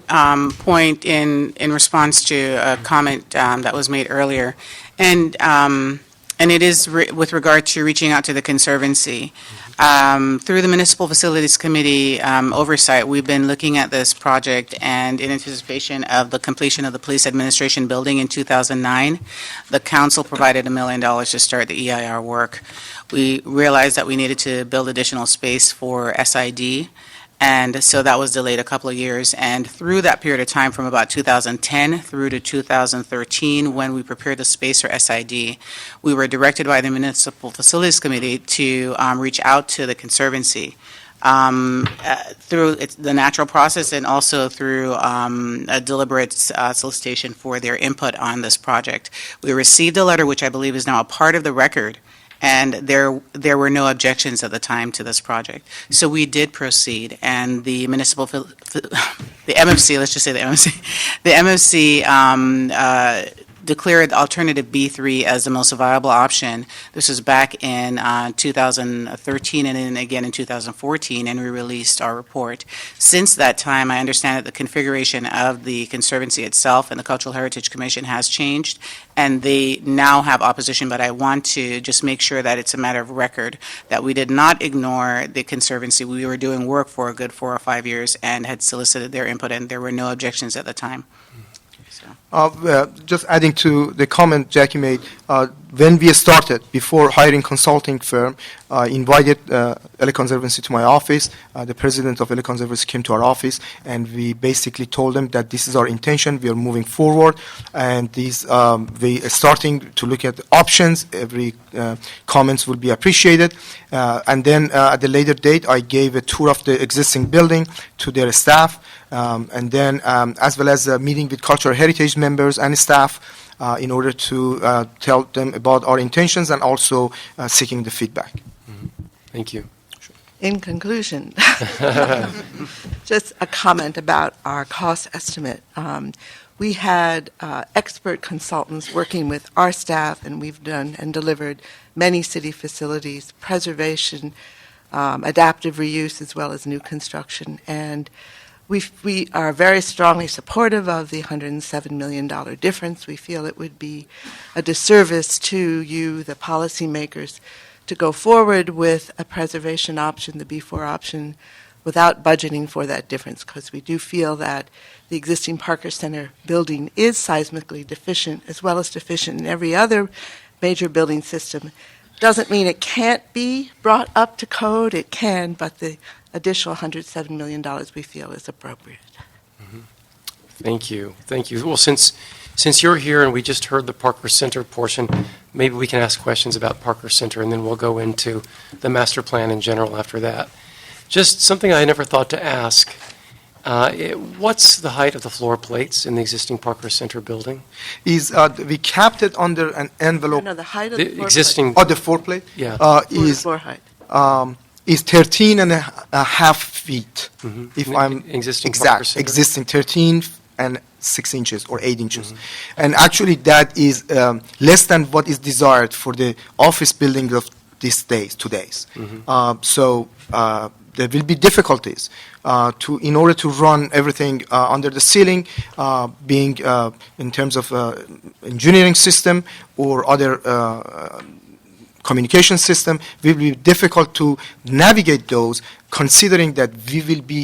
point in response to a comment that was made earlier, and it is with regard to reaching out to the Conservancy. Through the Municipal Facilities Committee oversight, we've been looking at this project, and in anticipation of the completion of the Police Administration Building in 2009, the council provided $1 million to start the EIR work. We realized that we needed to build additional space for SID, and so that was delayed a couple of years. And through that period of time, from about 2010 through to 2013, when we prepared the space for SID, we were directed by the Municipal Facilities Committee to reach out to the Conservancy through the natural process and also through a deliberate solicitation for their input on this project. We received a letter, which I believe is now a part of the record, and there were no objections at the time to this project. So we did proceed, and the the MFC, let's just say the MFC declared alternative B3 as the most viable option. This was back in 2013 and then again in 2014, and we released our report. Since that time, I understand that the configuration of the Conservancy itself and the Cultural Heritage Commission has changed, and they now have opposition, but I want to just make sure that it's a matter of record, that we did not ignore the Conservancy. We were doing work for a good 4 or 5 years and had solicited their input, and there were no objections at the time. Just adding to the comment Jackie made, when we started, before hiring consulting firm, invited LA Conservancy to my office. The president of LA Conservancy came to our office, and we basically told them that this is our intention. We are moving forward, and we are starting to look at options. Every comments will be appreciated. And then at the later date, I gave a tour of the existing building to their staff, and then as well as a meeting with cultural heritage members and staff in order to tell them about our intentions and also seeking the feedback. Mm-hmm. Thank you. In conclusion, just a comment about our cost estimate. We had expert consultants working with our staff, and we've done and delivered many city facilities, preservation, adaptive reuse, as well as new construction. And we are very strongly supportive of the $107 million difference. We feel it would be a disservice to you, the policymakers, to go forward with a preservation option, the B4 option, without budgeting for that difference, because we do feel that the existing Parker Center building is seismically deficient, as well as deficient in every other major building system. Doesn't mean it can't be brought up to code. It can, but the additional $107 million we feel is appropriate. Mm-hmm. Thank you. Thank you. Well, since you're here and we just heard the Parker Center portion, maybe we can ask questions about Parker Center, and then we'll go into the master plan in general after that. Just something I never thought to ask. What's the height of the floor plates in the existing Parker Center building? We capped it under an envelope. No, the height of the floor existing. Oh, the floor plate? Yeah. Floor height. Is 13 and a half feet. Mm-hmm. If I'm existing Parker Center? Existing 13 and 6 inches or 8 inches. Mm-hmm. And actually that is less than what is desired for the office building of these days, today's. Mm-hmm. So there will be difficulties in order to run everything under the ceiling, being in terms of engineering system or other communication system. Will be difficult to navigate those, considering that we will be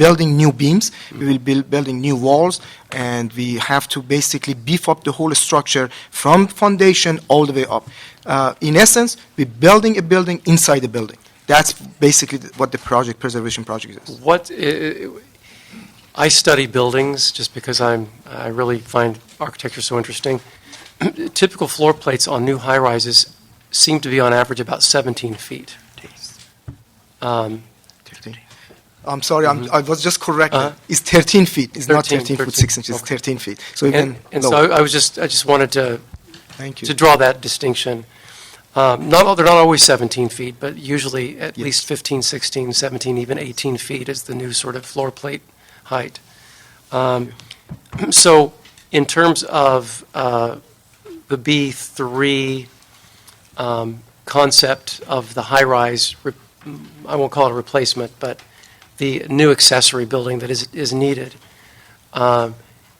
building new beams, we will be building new walls, and we have to basically beef up the whole structure from foundation all the way up. In essence, we're building a building inside a building. That's basically what the preservation project is. I study buildings just because I really find architecture so interesting. Typical floor plates on new high-rises seem to be on average about 17 feet. 13. I'm sorry, I was just corrected. It's 13 feet. It's not 13 foot 6 inches. It's 13 feet. So even so I just wanted to Thank you. to draw that distinction. They're not always 17 feet, but usually at least 15, 16, 17, even 18 feet is the new sort of floor plate height. So in terms of the B3 concept of the high-rise, I won't call it a replacement, but the new accessory building that is needed,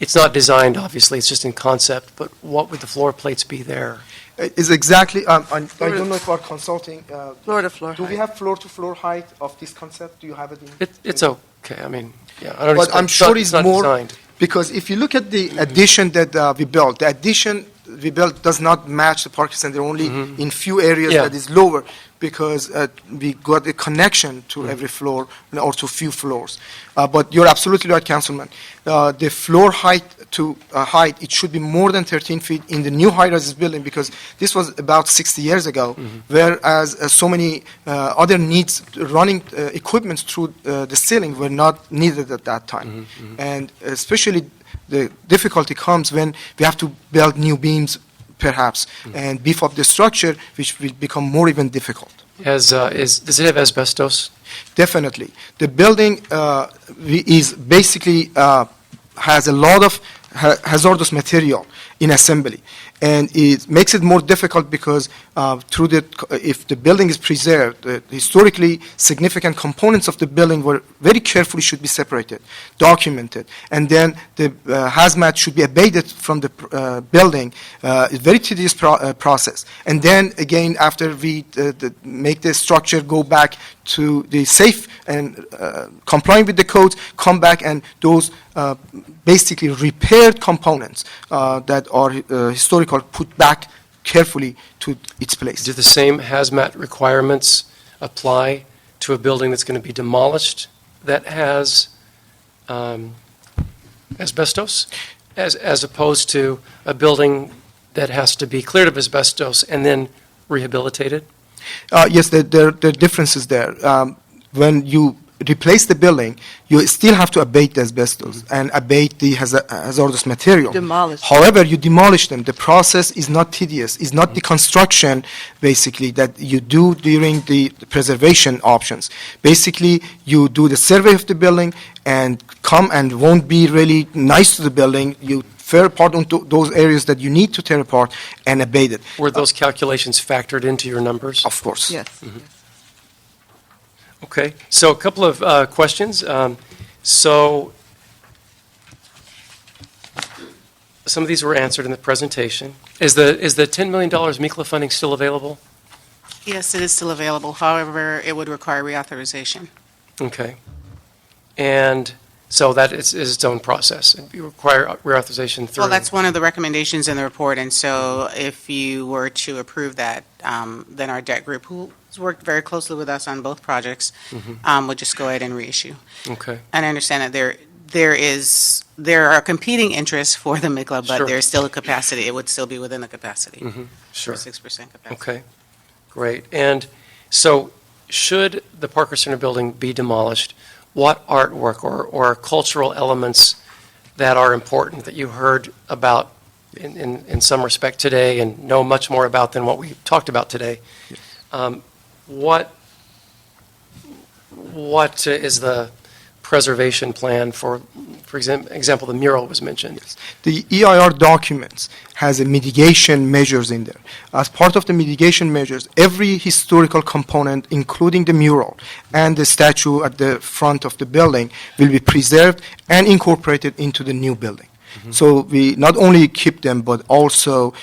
it's not designed, obviously, it's just in concept, but what would the floor plates be there? Is exactly, I don't know if our consulting. Floor to floor Do we have floor to floor height of this concept? Do you have it in? It's okay, I mean, yeah, I don't But expect- I'm sure it's it's not more, designed. because if you look at the addition that we built, the addition we built does not match the parking center, only in few areas Yeah. that is lower, because we got a connection to every floor or to few floors. But you're absolutely right, Councilman. The floor height to height, it should be more than 13 feet in the new high-rise building, because this was about 60 years ago, whereas so many other needs, running equipment through the ceiling were not needed at that time. And especially the difficulty comes when we have to build new beams, perhaps, and beef up the structure, which will become more even difficult. Does it have asbestos? Definitely. The building is basically has a lot of hazardous material in assembly, and it makes it more difficult because if the building is preserved, historically significant components of the building were very carefully should be separated, documented, and then the hazmat should be abated from the building. It's a very tedious process. And then again, after we make the structure go back to the safe and complying with the codes, come back and those basically repaired components that are historical put back carefully to its place. Do the same hazmat requirements apply to a building that's going to be demolished that has asbestos, as opposed to a building that has to be cleared of asbestos and then rehabilitated? Yes, there are differences there. When you replace the building, you still have to abate the asbestos and abate the hazardous material. Demolish. However, you demolish them. The process is not tedious. It's not the construction, basically, that you do during the preservation options. Basically, you do the survey of the building and come and won't be really nice to the building. You tear apart onto those areas that you need to tear apart and abate it. Were those calculations factored into your numbers? Of course. Yes. Okay, so a couple of questions. So some of these were answered in the presentation. Is the $10 million Mikla funding still available? Yes, it is still available. However, it would require reauthorization. Okay. And so that is its own process. And you require reauthorization through... Well, that's one of the recommendations in the report, and so if you were to approve that, then our debt group, who's worked very closely with us on both projects, would just go ahead and reissue. Okay. And I understand that there are competing interests for the Mikla, but Sure. there's still a capacity. It would still be within the capacity. Sure. 6% capacity. Okay, great. And so should the Parker Center building be demolished, what artwork or cultural elements that are important that you heard about in some respect today and know much more about than what we talked about today, what is the preservation plan for example, the mural was mentioned? The EIR documents has a mitigation measures in there. As part of the mitigation measures, every historical component, including the mural and the statue at the front of the building, will be preserved and incorporated into the new building. So we not only keep them, but also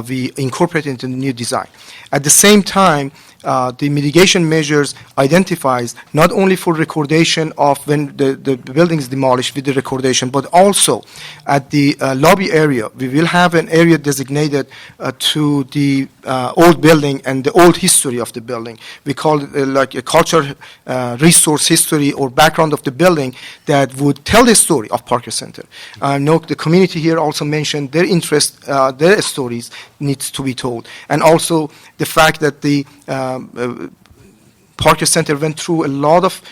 we incorporate into the new design. At the same time, the mitigation measures identifies not only for recordation of when the building is demolished with the recordation, but also at the lobby area. We will have an area designated to the old building and the old history of the building. We call it like a culture resource history or background of the building that would tell the story of Parker Center. I know the community here also mentioned their interest, their stories needs to be told. And also the fact that the Parker Center went through a lot of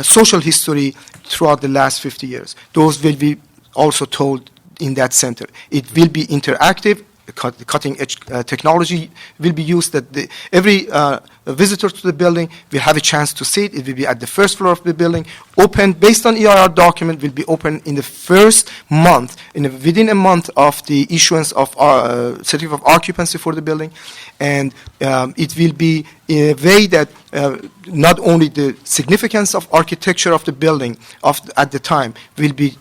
social history throughout the last 50 years. Those will be also told in that center. It will be interactive. Cutting-edge technology will be used that every visitor to the building will have a chance to see it. It will be at the first floor of the building, open based on EIR document, will be open in the first month, within a month of the issuance of certificate of occupancy for the building. And it will be in a way that not only the significance of architecture of the building at the time will be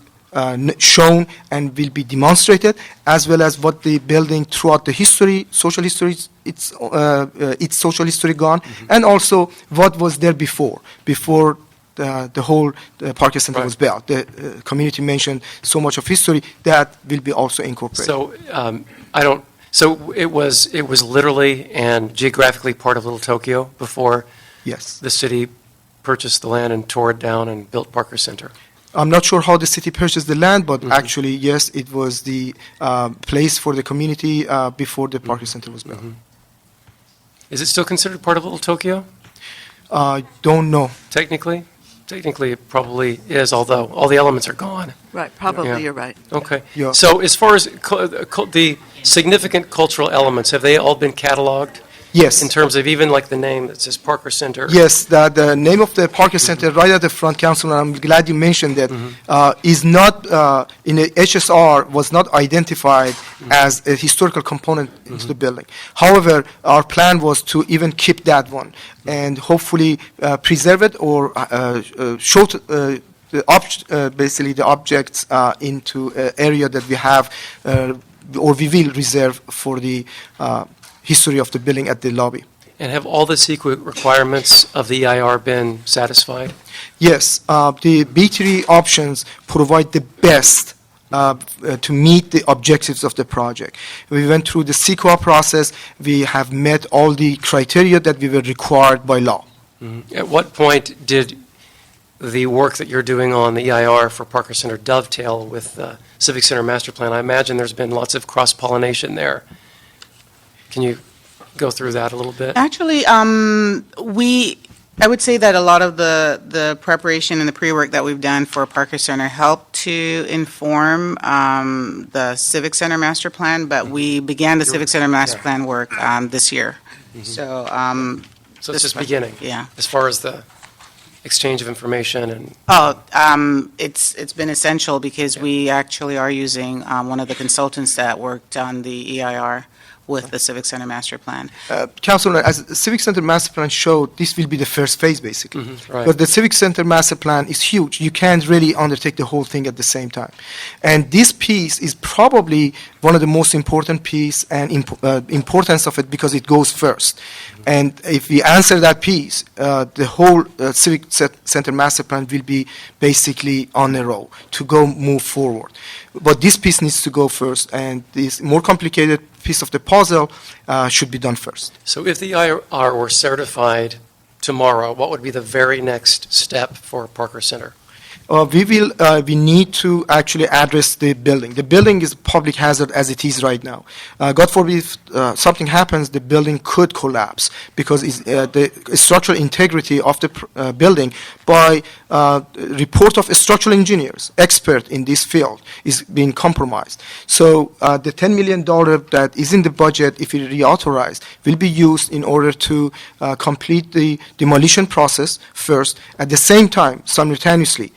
shown and will be demonstrated, as well as what the building throughout the history, social history, its social history gone, and also what was there before the whole Parker Center was built. The community mentioned so much of history that will be also incorporated. So So it was literally and geographically part of Little Tokyo before. Yes. The city purchased the land and tore it down and built Parker Center. I'm not sure how the city purchased the land, but actually, yes, it was the place for the community before the Parker Center was built. Is it still considered part of Little Tokyo? Don't know. Technically it probably is, although all the elements are gone. Right, probably Yeah. you're right. Okay. Yeah. So as far as the significant cultural elements, have they all been cataloged? Yes. In terms of even like the name that says Parker Center? Yes, the name of the Parker Center right at the front, Councilman, I'm glad you mentioned that, is not, in the HSR, was not identified as a historical component into the building. However, our plan was to even keep that one and hopefully preserve it or show basically the objects into an area that we have or we will reserve for the history of the building at the lobby. And have all the CEQA requirements of the EIR been satisfied? Yes, the B3 options provide the best to meet the objectives of the project. We went through the CEQA process. We have met all the criteria that we were required by law. At what point did the work that you're doing on the EIR for Parker Center dovetail with the Civic Center Master Plan? I imagine there's been lots of cross-pollination there. Can you go through that a little bit? Actually, I would say that a lot of the preparation and the pre-work that we've done for Parker Center helped to inform the Civic Center Master Plan, but we began the Civic Center Master Plan work this year. So it's just beginning? Yeah. As far as the exchange of information and... It's been essential because we actually are using one of the consultants that worked on the EIR with the Civic Center Master Plan. Councilman, as the Civic Center Master Plan showed, this will be the first phase, basically. right. But the Civic Center Master Plan is huge. You can't really undertake the whole thing at the same time. And this piece is probably one of the most important piece and importance of it because it goes first. And if we answer that piece, the whole Civic Center Master Plan will be basically on a roll to move forward. But this piece needs to go first, and this more complicated piece of the puzzle should be done first. So if the EIR were certified tomorrow, what would be the very next step for Parker Center? We need to actually address the building. The building is a public hazard as it is right now. God forbid if something happens, the building could collapse because the structural integrity of the building by report of structural engineers, expert in this field, is being compromised. So the $10 million that is in the budget, if it reauthorized, will be used in order to complete the demolition process first. At the same time, simultaneously,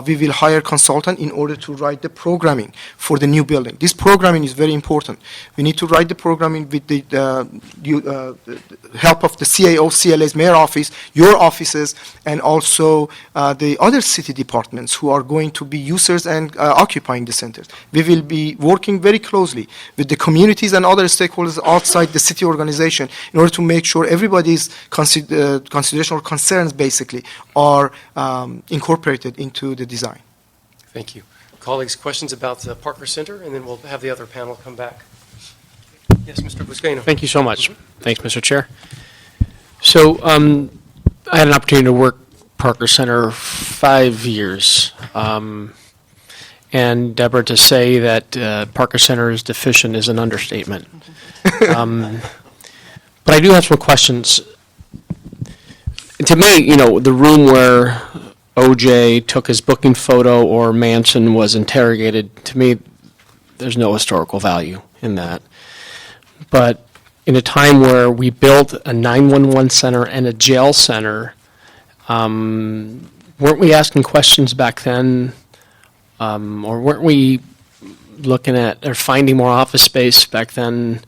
we will hire consultant in order to write the programming for the new building. This programming is very important. We need to write the programming with the help of the CAO, CLA's mayor office, your offices, and also the other city departments who are going to be users and occupying the centers. We will be working very closely with the communities and other stakeholders outside the city organization in order to make sure everybody's consideration or concerns basically are incorporated into the design. Thank you. Colleagues, questions about the Parker Center, and then we'll have the other panel come back. Yes, Mr. Buscaino. Thank you so much. Thanks, Mr. Chair. So I had an opportunity to work Parker Center 5 years. And Deborah, to say that Parker Center is deficient is an understatement. But I do have some questions. To me, you know, the room where OJ took his booking photo or Manson was interrogated, to me, there's no historical value in that. But in a time where we built a 911 center and a jail center, weren't we asking questions back then? Or weren't we looking at or finding more office space back then?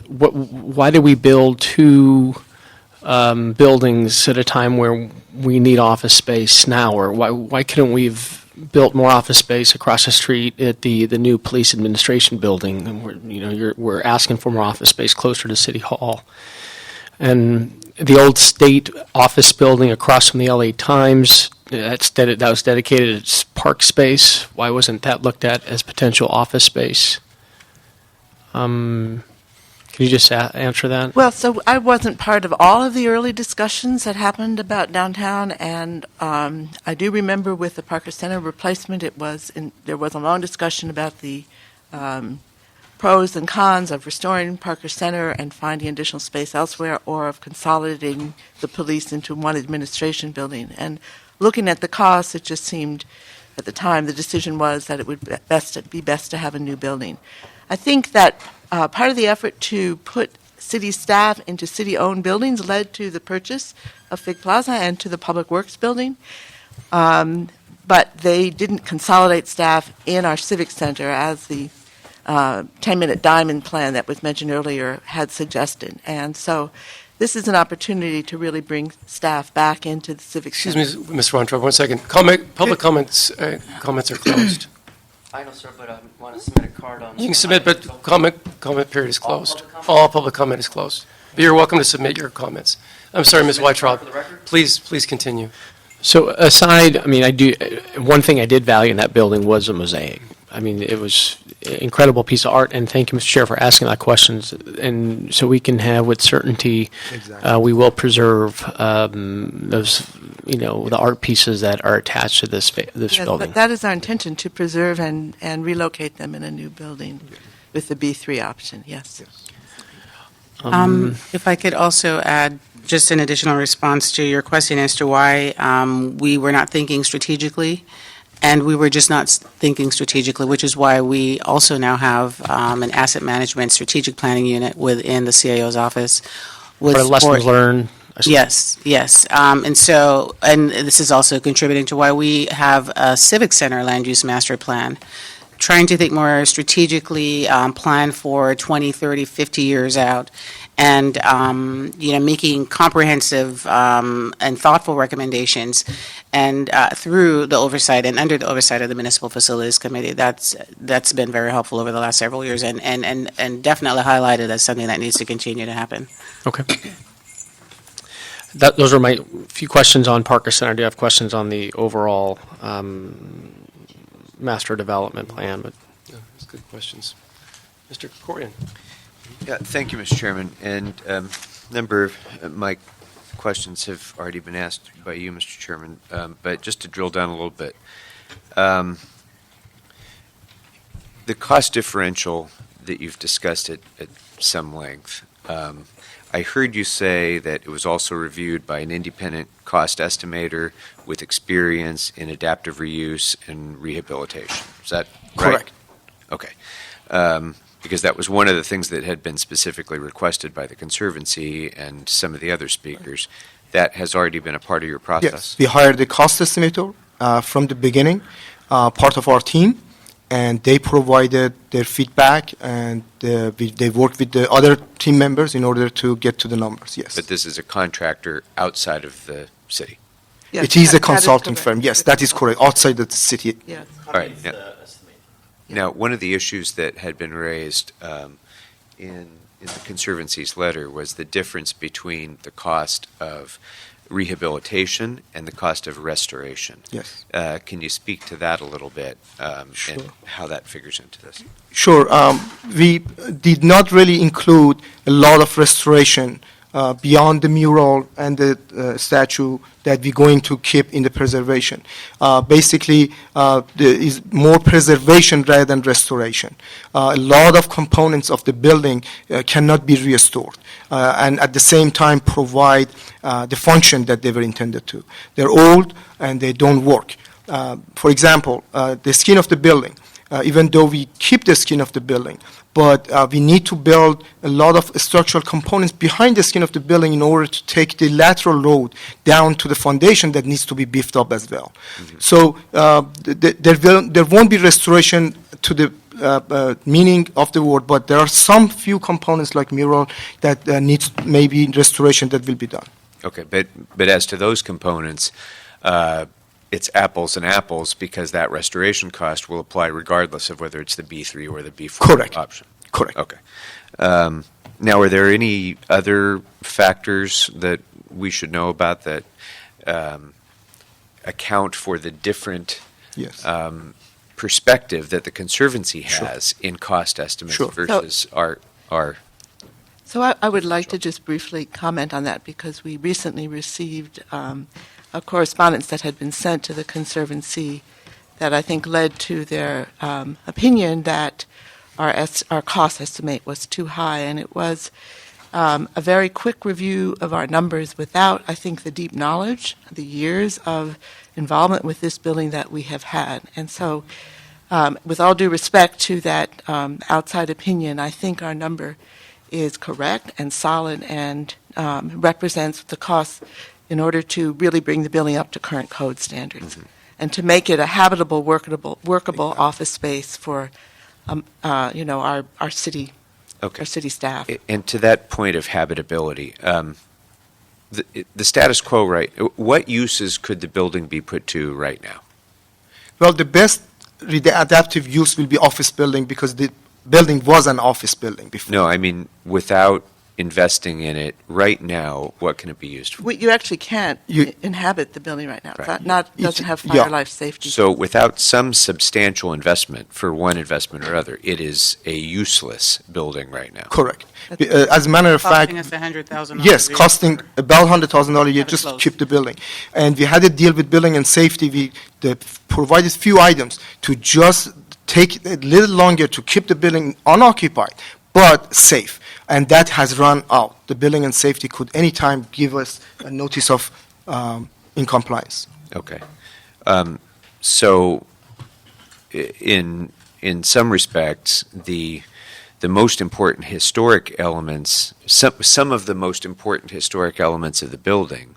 Why did we build two buildings at a time where we need office space now? Or why couldn't we have built more office space across the street at the new police administration building? And we're asking for more office space closer to City Hall. And the old state office building across from the LA Times, that was dedicated as park space. Why wasn't that looked at as potential office space? Can you just answer that? Well, so I wasn't part of all of the early discussions that happened about downtown, and I do remember with the Parker Center replacement, there was a long discussion about the pros and cons of restoring Parker Center and finding additional space elsewhere, or of consolidating the police into one administration building. And looking at the costs, it just seemed, at the time, the decision was that it would be best to have a new building. I think that part of the effort to put city staff into city-owned buildings led to the purchase of Fig Plaza and to the Public Works building, but they didn't consolidate staff in our Civic Center as the 10-minute diamond plan that was mentioned earlier had suggested. And so this is an opportunity to really bring staff back into the Civic Center. Excuse me, Ms. Weintraub, 1 second. Public comments are closed. I know, sir, but I want to submit a card on. You can submit, but comment period is closed. All public comment is closed. But you're welcome to submit your comments. I'm sorry, Ms. Weintraub. Please continue. So aside, one thing I did value in that building was a mosaic. I mean, it was an incredible piece of art, and thank you, Mr. Chair, for asking that questions. And so we can have with certainty, we will preserve those, the art pieces that are attached to this building. But that is our intention, to preserve and relocate them in a new building with the B3 option, yes. If I could also add just an additional response to your question as to why we were not thinking strategically, and we were just not thinking strategically, which is why we also now have an asset management strategic planning unit within the CAO's office. For lessons learned. Yes. And this is also contributing to why we have a Civic Center land use master plan, trying to think more strategically, plan for 20, 30, 50 years out, and making comprehensive and thoughtful recommendations, and through the oversight and under the oversight of the Municipal Facilities Committee. That's been very helpful over the last several years, and definitely highlighted as something that needs to continue to happen. Okay. Those are my few questions on Parker Center. I do have questions on the overall master development plan. But that's good questions. Mr. Corian. Yeah, thank you, Mr. Chairman. And a number of my questions have already been asked by you, Mr. Chairman, but just to drill down a little bit. The cost differential that you've discussed at some length, I heard you say that it was also reviewed by an independent cost estimator with experience in adaptive reuse and rehabilitation. Is that right? Correct. Okay. Because that was one of the things that had been specifically requested by the Conservancy and some of the other speakers. That has already been a part of your process? Yes. We hired the cost estimator, from the beginning, part of our team, and they provided their feedback, and they worked with the other team members in order to get to the numbers, yes. But this is a contractor outside of the city? Yes, It is a that is consulting correct. firm, yes, that is correct, outside of the city. Yes. All right. Now, one of the issues that had been raised in the Conservancy's letter was the difference between the cost of rehabilitation and the cost of restoration. Yes. Can you speak to that a little bit Sure. and how that figures into this? Sure. We did not really include a lot of restoration beyond the mural and the statue that we're going to keep in the preservation. Basically, there is more preservation rather than restoration. A lot of components of the building cannot be restored, and at the same time provide the function that they were intended to. They're old and they don't work. For example, the skin of the building, even though we keep the skin of the building, but we need to build a lot of structural components behind the skin of the building in order to take the lateral load down to the foundation that needs to be beefed up as well. So there won't be restoration to the meaning of the word, but there are some few components like mural that needs maybe restoration that will be done. Okay, but as to those components, it's apples and apples because that restoration cost will apply regardless of whether it's the B3 or the B4 Correct. option. Correct. Okay. Now, are there any other factors that we should know about that account for the different Yes. perspective that the Conservancy Sure. has in cost estimates Sure. versus our So I would like to just briefly comment on that because we recently received a correspondence that had been sent to the Conservancy that I think led to their opinion that our cost estimate was too high, and it was a very quick review of our numbers without, I think, the deep knowledge, the years of involvement with this building that we have had. And so, with all due respect to that outside opinion, I think our number is correct and solid and represents the cost in order to really bring the building up to current code standards and to make it a habitable, workable office space for our city, our city staff. And to that point of habitability, the status quo, right? What uses could the building be put to right now? Well, the best adaptive use will be office building because the building was an office building before. No, I mean without investing in it right now, what can it be used for? You actually can't inhabit the building right now. Right. It doesn't have fire life safety. So without some substantial investment for one investment or other, it is a useless building right now. Correct. As a matter of fact, Costing us $100,000. yes, a year. costing about $100,000 a year Had to just to close. keep the building. And we had a deal with building and safety. We provided few items to just take a little longer to keep the building unoccupied, but safe. And that has run out. The building and safety could anytime give us a notice of incompliance. Okay. So in some respects, the most important historic elements, some of the most important historic elements of the building,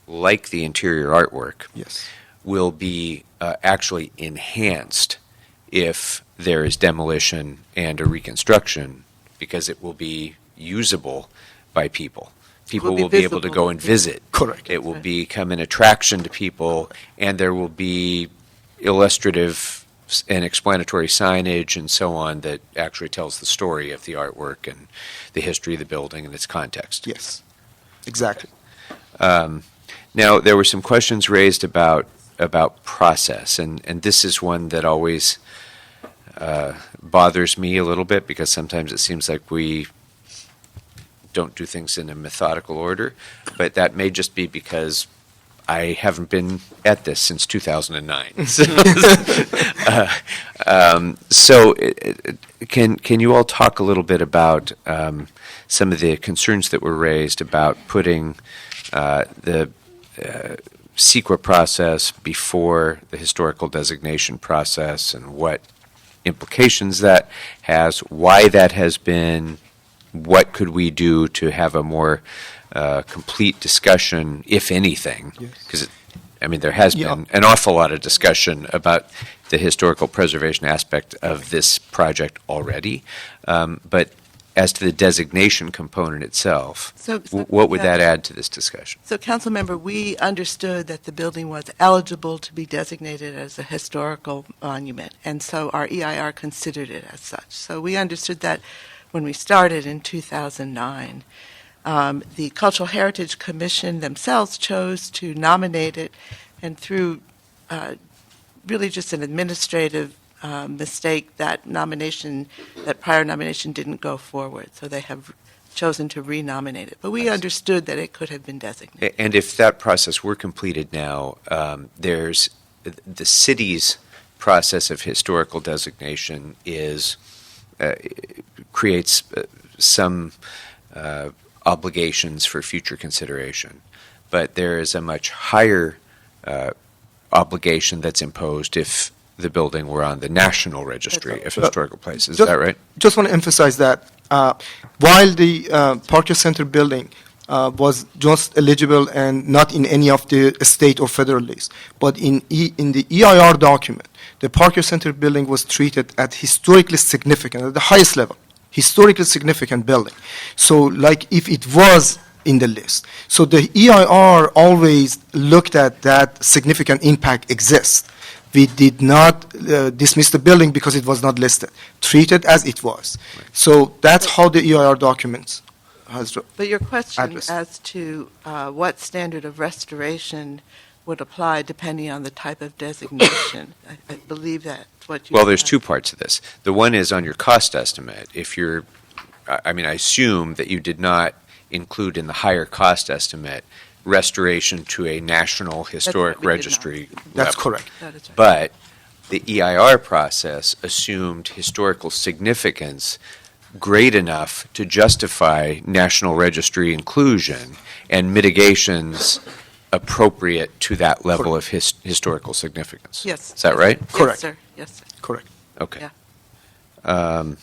like the interior artwork, Yes. will be actually enhanced if there is demolition and a reconstruction, because it will be usable by people. People will be able to go and visit. Correct. It will become an attraction to people, and there will be illustrative and explanatory signage and so on that actually tells the story of the artwork and the history of the building and its context. Yes, exactly. Now, there were some questions raised about process, and this is one that always bothers me a little bit because sometimes it seems like we don't do things in a methodical order, but that may just be because I haven't been at this since 2009. So can you all talk a little bit about some of the concerns that were raised about putting the CEQA process before the historical designation process and what implications that has, why that has been, what could we do to have a more complete discussion, if anything? Because I mean, there has been an awful lot of discussion about the historical preservation aspect of this project already. But as to the designation component itself, what would that add to this discussion? So, Councilmember, we understood that the building was eligible to be designated as a historical monument, and so our EIR considered it as such. So we understood that when we started in 2009. The Cultural Heritage Commission themselves chose to nominate it, and through really just an administrative mistake, that prior nomination didn't go forward. So they have chosen to renominate it. But we understood that it could have been designated. And if that process were completed now, there's the city's process of historical designation creates some obligations for future consideration. But there is a much higher obligation that's imposed if the building were on the National Registry of Historical Places. Is that right? Just want to emphasize that while the Parker Center building was just eligible and not in any of the state or federal lists, but in the EIR document, the Parker Center building was treated at historically significant, at the highest level, historically significant building. So like if it was in the list. So the EIR always looked at that significant impact exists. We did not dismiss the building because it was not listed, treated as it was. So that's how the EIR documents has. But your question addressed. as to what standard of restoration would apply depending on the type of designation, I believe that's what you. Well, there's two parts of this. The one is on your cost estimate. I assume that you did not include in the higher cost estimate restoration to a National Historic Registry That's level. correct. That is right. But the EIR process assumed historical significance great enough to justify National Registry inclusion and mitigations appropriate to that level of historical significance. Yes. Is that right? Correct. Yes, sir. Yes, sir. Correct. Okay. Yeah.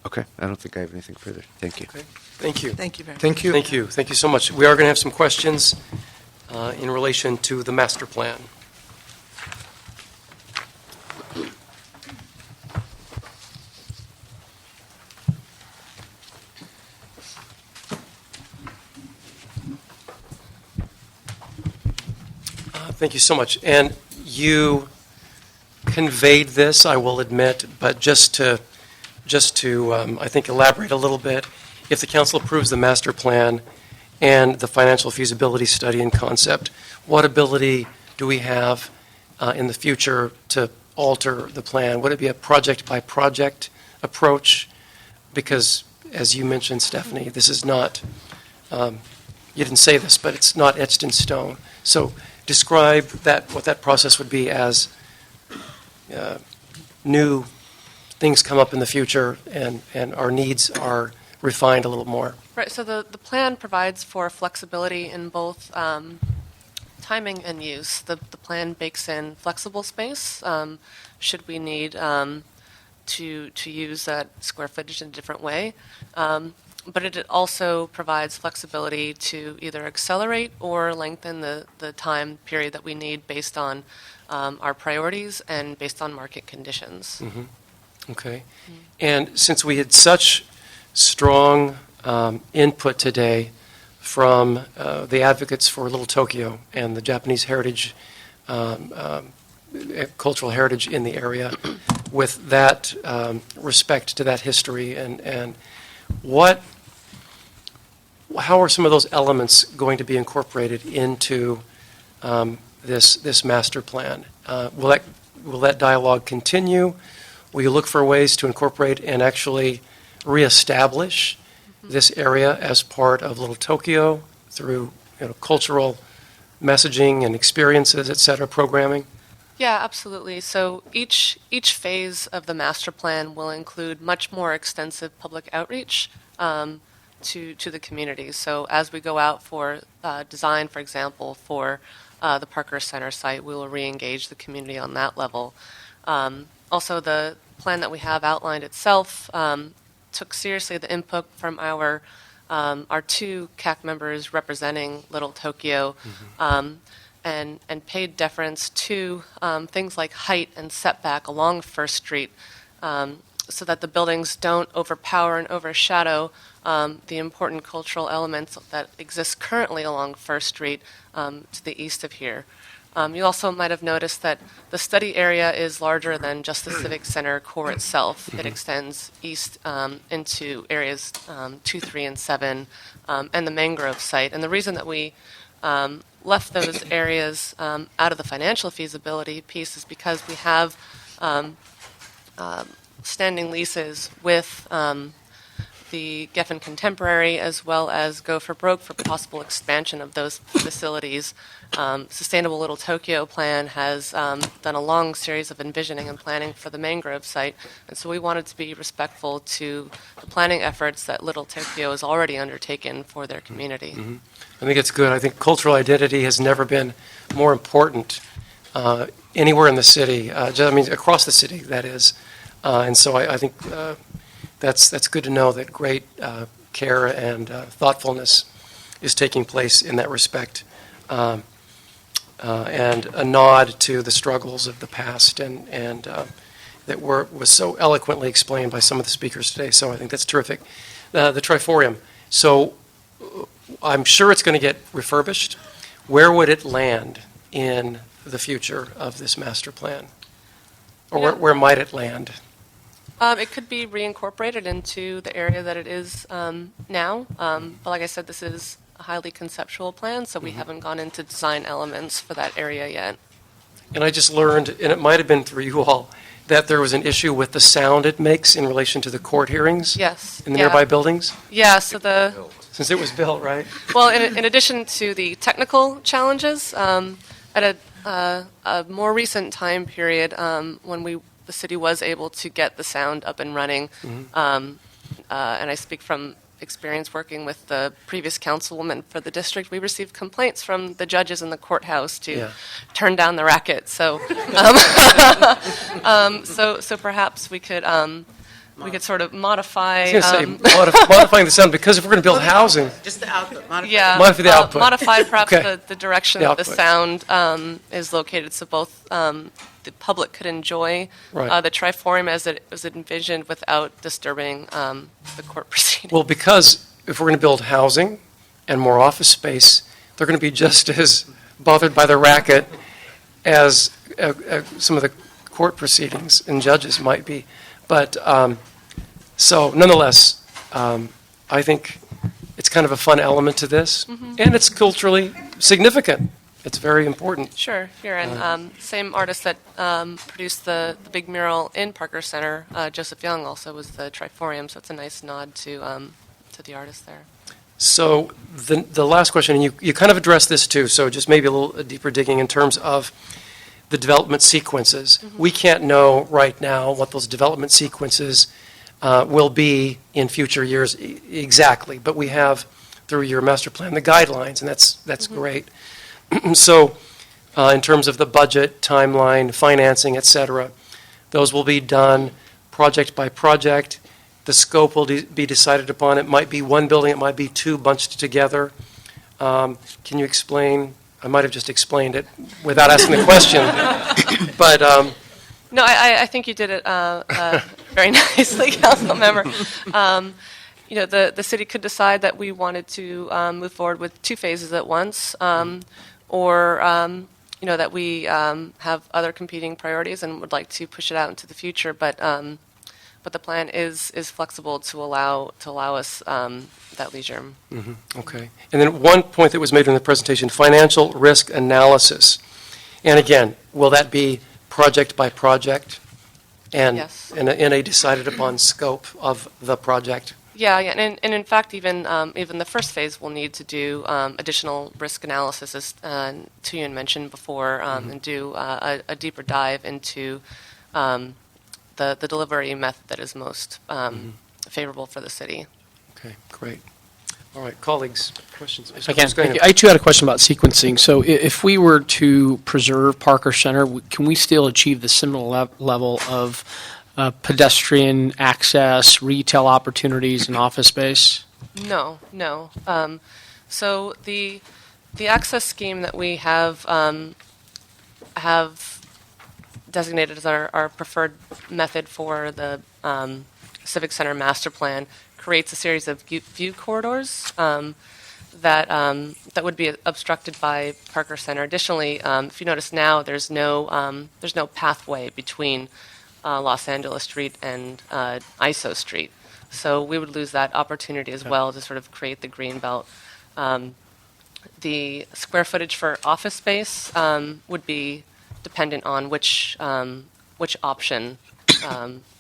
Okay, I don't think I have anything further. Thank you. Okay. Thank you. Thank you very much. Thank you. Thank you. Thank you so much. We are going to have some questions in relation to the master plan. Thank you so much. And you conveyed this, I will admit, but just to I think, elaborate a little bit, if the council approves the master plan and the financial feasibility study and concept, what ability do we have in the future to alter the plan? Would it be a project-by-project approach? Because, as you mentioned, Stephanie, this is not, you didn't say this, but it's not etched in stone. So describe what that process would be as new things come up in the future and our needs are refined a little more. Right, so the plan provides for flexibility in both timing and use. The plan bakes in flexible space, should we need to use that square footage in a different way. But it also provides flexibility to either accelerate or lengthen the time period that we need based on our priorities and based on market conditions. Mm-hmm. Okay. And since we had such strong input today from the advocates for Little Tokyo and the Japanese heritage, cultural heritage in the area, with that respect to that history, and how are some of those elements going to be incorporated into this master plan? Will that dialogue continue? Will you look for ways to incorporate and actually reestablish this area as part of Little Tokyo through cultural messaging and experiences, et cetera, programming? Yeah, absolutely. So each phase of the master plan will include much more extensive public outreach to the community. So as we go out for design, for example, for the Parker Center site, we will re-engage the community on that level. Also, the plan that we have outlined itself took seriously the input from our our two CAC members representing Little Tokyo, and paid deference to things like height and setback along First Street, so that the buildings don't overpower and overshadow the important cultural elements that exist currently along First Street to the east of here. You also might have noticed that the study area is larger than just the Civic Center core itself. It extends east into areas 2, 3, and 7, and the mangrove site. And the reason that we left those areas out of the financial feasibility piece is because we have standing leases with the Geffen Contemporary, as well as Go for Broke for possible expansion of those facilities. Sustainable Little Tokyo Plan has done a long series of envisioning and planning for the mangrove site, and so we wanted to be respectful to the planning efforts that Little Tokyo has already undertaken for their community. I think it's good. I think cultural identity has never been more important anywhere in the city, across the city, that is. And so I think that's good to know that great care and thoughtfulness is taking place in that respect, and a nod to the struggles of the past and that was so eloquently explained by some of the speakers today. So I think that's terrific. The Triforium. So I'm sure it's going to get refurbished. Where would it land in the future of this master plan? Or where might it land? It could be reincorporated into the area that it is now. But like I said, this is a highly conceptual plan, so we haven't gone into design elements for that area yet. And I just learned, and it might have been through you all, that there was an issue with the sound it makes in relation to the court hearings? Yes. In the nearby buildings? Yeah, so Since it was built, right? Well, in addition to the technical challenges, at a more recent time period, when the city was able to get the sound up and running, and I speak from experience working with the previous councilwoman for the district, we received complaints from the judges in the courthouse to turn down the racket. So, so perhaps we could sort of modify. I was going to say, modifying the sound, because if we're going to build housing. Just the output. Modify the output. Modify perhaps Okay. the direction that the sound is located, so both the public could enjoy the Triforium as it was envisioned without disturbing the court proceedings. Well, because if we're going to build housing and more office space, they're going to be just as bothered by the racket as some of the court proceedings and judges might be. But so nonetheless, I think it's kind of a fun element to this, and it's culturally significant. It's very important. Sure, here, and same artist that produced the big mural in Parker Center, Joseph Young, also was the Triforium, so it's a nice nod to the artist there. So the last question, and you kind of addressed this too, so just maybe a little deeper digging in terms of the development sequences. We can't know right now what those development sequences will be in future years exactly, but we have, through your master plan, the guidelines, and that's great. So in terms of the budget, timeline, financing, et cetera, those will be done project by project. The scope will be decided upon. It might be one building, it might be two bunched together. Can you explain? I might have just explained it without asking the question, but no, I think you did it very nicely, Council Member. The city could decide that we wanted to move forward with 2 phases at once, or that we have other competing priorities and would like to push it out into the future. But the plan is flexible to allow us that leisure. Okay. And then one point that was made in the presentation: financial risk analysis. And again, will that be project by project, and Yes. in a decided upon scope of the project? Yeah, and in fact, even the first phase will need to do additional risk analysis, as Tuyun mentioned before, and do a deeper dive into the delivery method that is most favorable for the city. Okay, great. All right, colleagues, questions? I too had a question about sequencing. So if we were to preserve Parker Center, can we still achieve the similar level of pedestrian access, retail opportunities, and office space? No, no. So the access scheme that we have designated as our preferred method for the Civic Center master plan creates a series of view corridors that would be obstructed by Parker Center. Additionally, if you notice now, there's no pathway between Los Angeles Street and ISO Street. So we would lose that opportunity as well to sort of create the green belt. The square footage for office space would be dependent on which option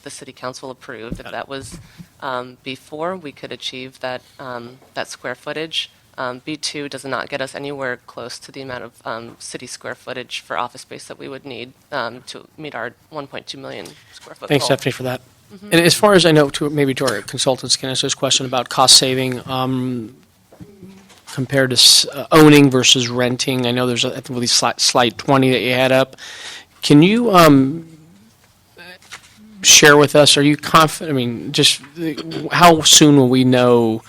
the city council approved. If that was B4, we could achieve that square footage. B2 does not get us anywhere close to the amount of city square footage for office space that we would need to meet our 1.2 million square foot Thanks, goal. Stephanie, for that. And as far as I know, maybe to our consultants can answer this question about cost saving compared to owning versus renting. I know there's I think slide 20 that you had up. Can you share with us? Are you confident? I mean, just how soon will we know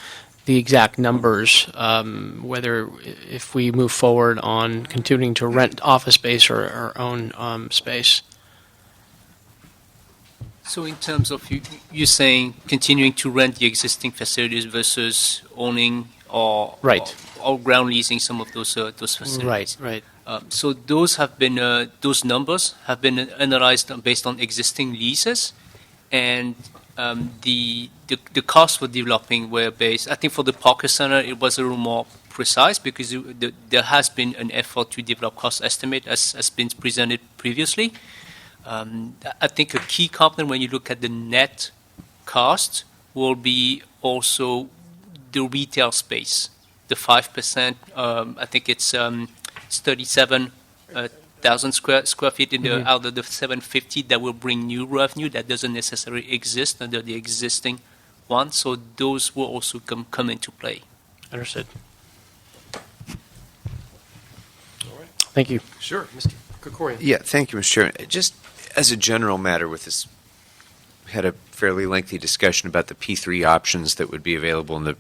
the exact numbers? Whether if we move forward on continuing to rent office space or own space. So in terms of you saying continuing to rent the existing facilities versus owning or ground leasing some of those facilities. Right. So those have been those numbers have been analyzed based on existing leases, and the costs for developing were based. I think for the Parker Center it was a little more precise because there has been an effort to develop cost estimate as has been presented previously. I think a key component when you look at the net cost will be also the retail space, the 5%. I think it's 37,000 square feet out of the 750 that will bring new revenue that doesn't necessarily exist under the existing one. So those will also come into play. Understood. All right. Thank you. Sure, Mr. Krikorian. Yeah, thank you, Mr. Chairman. Just as a general matter with this, had a fairly lengthy discussion about the P3 options that would be available in the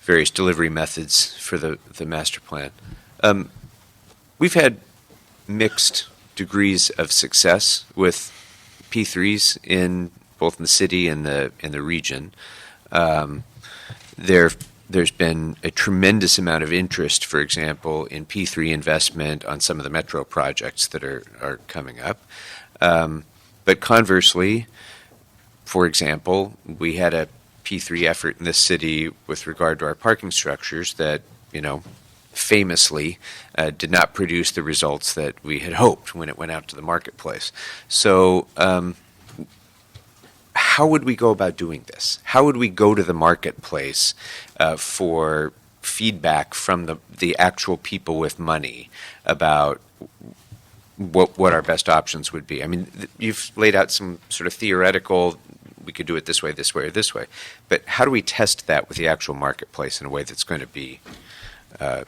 various delivery methods for the master plan. We've had mixed degrees of success with P3s in both in the city and the region. There's been a tremendous amount of interest, for example, in P3 investment on some of the metro projects that are coming up. But conversely, for example, we had a P3 effort in this city with regard to our parking structures that, famously did not produce the results that we had hoped when it went out to the marketplace. So how would we go about doing this? How would we go to the marketplace for feedback from the actual people with money about what our best options would be? I mean, you've laid out some sort of theoretical, we could do it this way, or this way. But how do we test that with the actual marketplace in a way that's going to be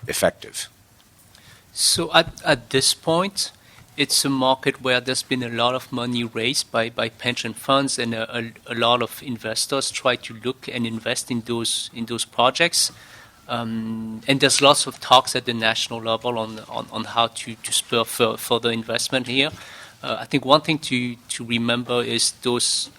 effective? So at this point, it's a market where there's been a lot of money raised by pension funds, and a lot of investors try to look and invest in those projects. And there's lots of talks at the national level on how to spur further investment here. I think one thing to remember is those.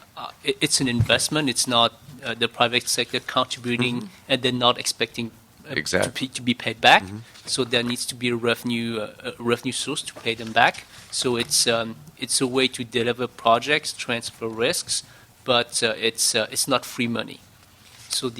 It's an investment. It's not the private sector contributing and they're not expecting to be paid back. So there needs to be a revenue source to pay them back. So it's a way to deliver projects, transfer risks, but it's not free money. So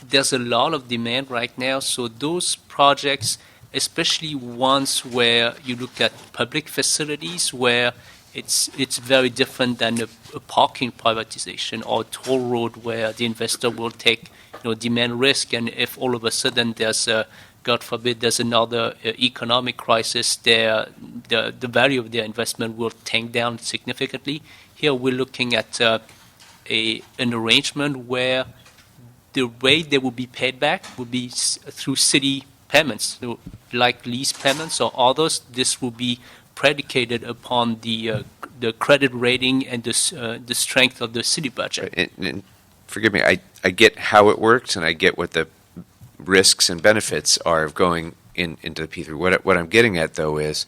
there's a lot of demand right now. So those projects, especially ones where you look at public facilities, where it's very different than a parking privatization or a toll road where the investor will take demand risk, and if all of a sudden there's God forbid there's another economic crisis, the value of their investment will tank down significantly. Here we're looking at an arrangement where the way they will be paid back will be through city payments, like lease payments or others. This will be predicated upon the credit rating and the strength of the city budget. And forgive me, I get how it works, and I get what the risks and benefits are of going into the P3. What I'm getting at, though, is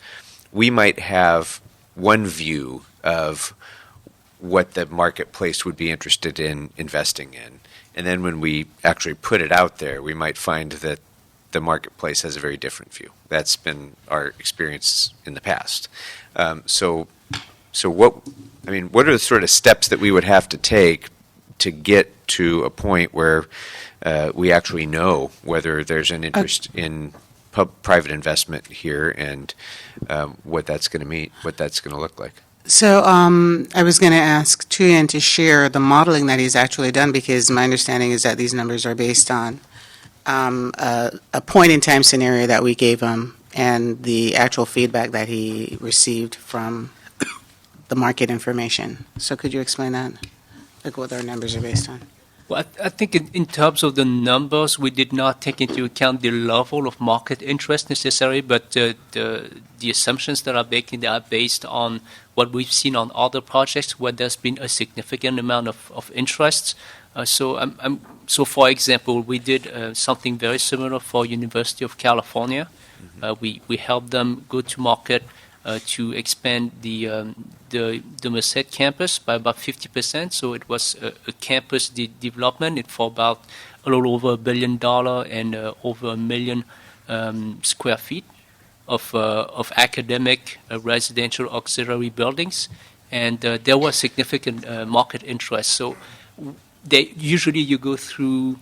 we might have one view of what the marketplace would be interested in investing in. And then when we actually put it out there, we might find that the marketplace has a very different view. That's been our experience in the past. So what are the sort of steps that we would have to take to get to a point where we actually know whether there's an interest in private investment here, and what that's going to mean, what that's going to look like? So I was going to ask Tuyen to share the modeling that he's actually done, because my understanding is that these numbers are based on a point-in-time scenario that we gave him and the actual feedback that he received from the market information. So could you explain that, like what our numbers are based on? Well, I think in terms of the numbers, we did not take into account the level of market interest necessary, but the assumptions that are baked in there are based on what we've seen on other projects where there's been a significant amount of interest. So, for example, we did something very similar for University of California. We helped them go to market to expand the Merced campus by about 50%. So it was a campus development for about a little over $1 billion and over 1 million square feet of academic residential auxiliary buildings. And there was significant market interest. So usually you go through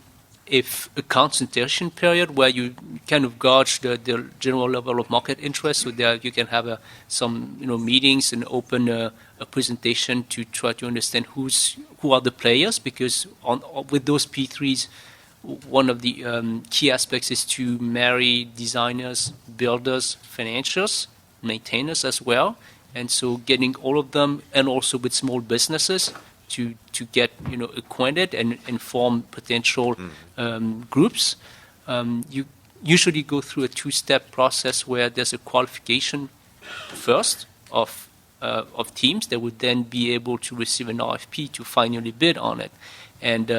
a concentration period where you kind of gauge the general level of market interest, so there you can have some meetings and open a presentation to try to understand who are the players, because with those P3s, one of the key aspects is to marry designers, builders, financiers, maintainers as well, and so getting all of them, and also with small businesses, to get acquainted and form potential groups. You usually go through a two-step process where there's a qualification first of teams that would then be able to receive an RFP to finally bid on it. And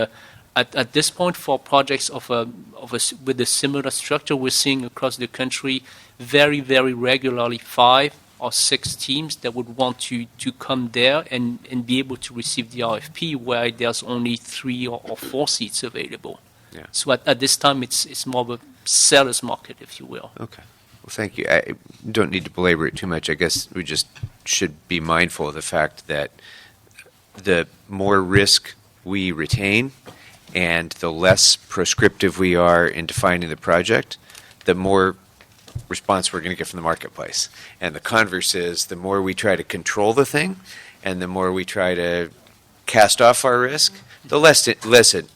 at this point, for projects with a similar structure, we're seeing across the country very, very regularly 5 or 6 teams that would want to come there and be able to receive the RFP, where there's only 3 or 4 seats available. Yeah. So at this time, it's more of a seller's market, if you will. Okay. Well, thank you. I don't need to belabor it too much. I guess we just should be mindful of the fact that the more risk we retain and the less prescriptive we are in defining the project, the more response we're going to get from the marketplace. And the converse is, the more we try to control the thing and the more we try to cast off our risk, the less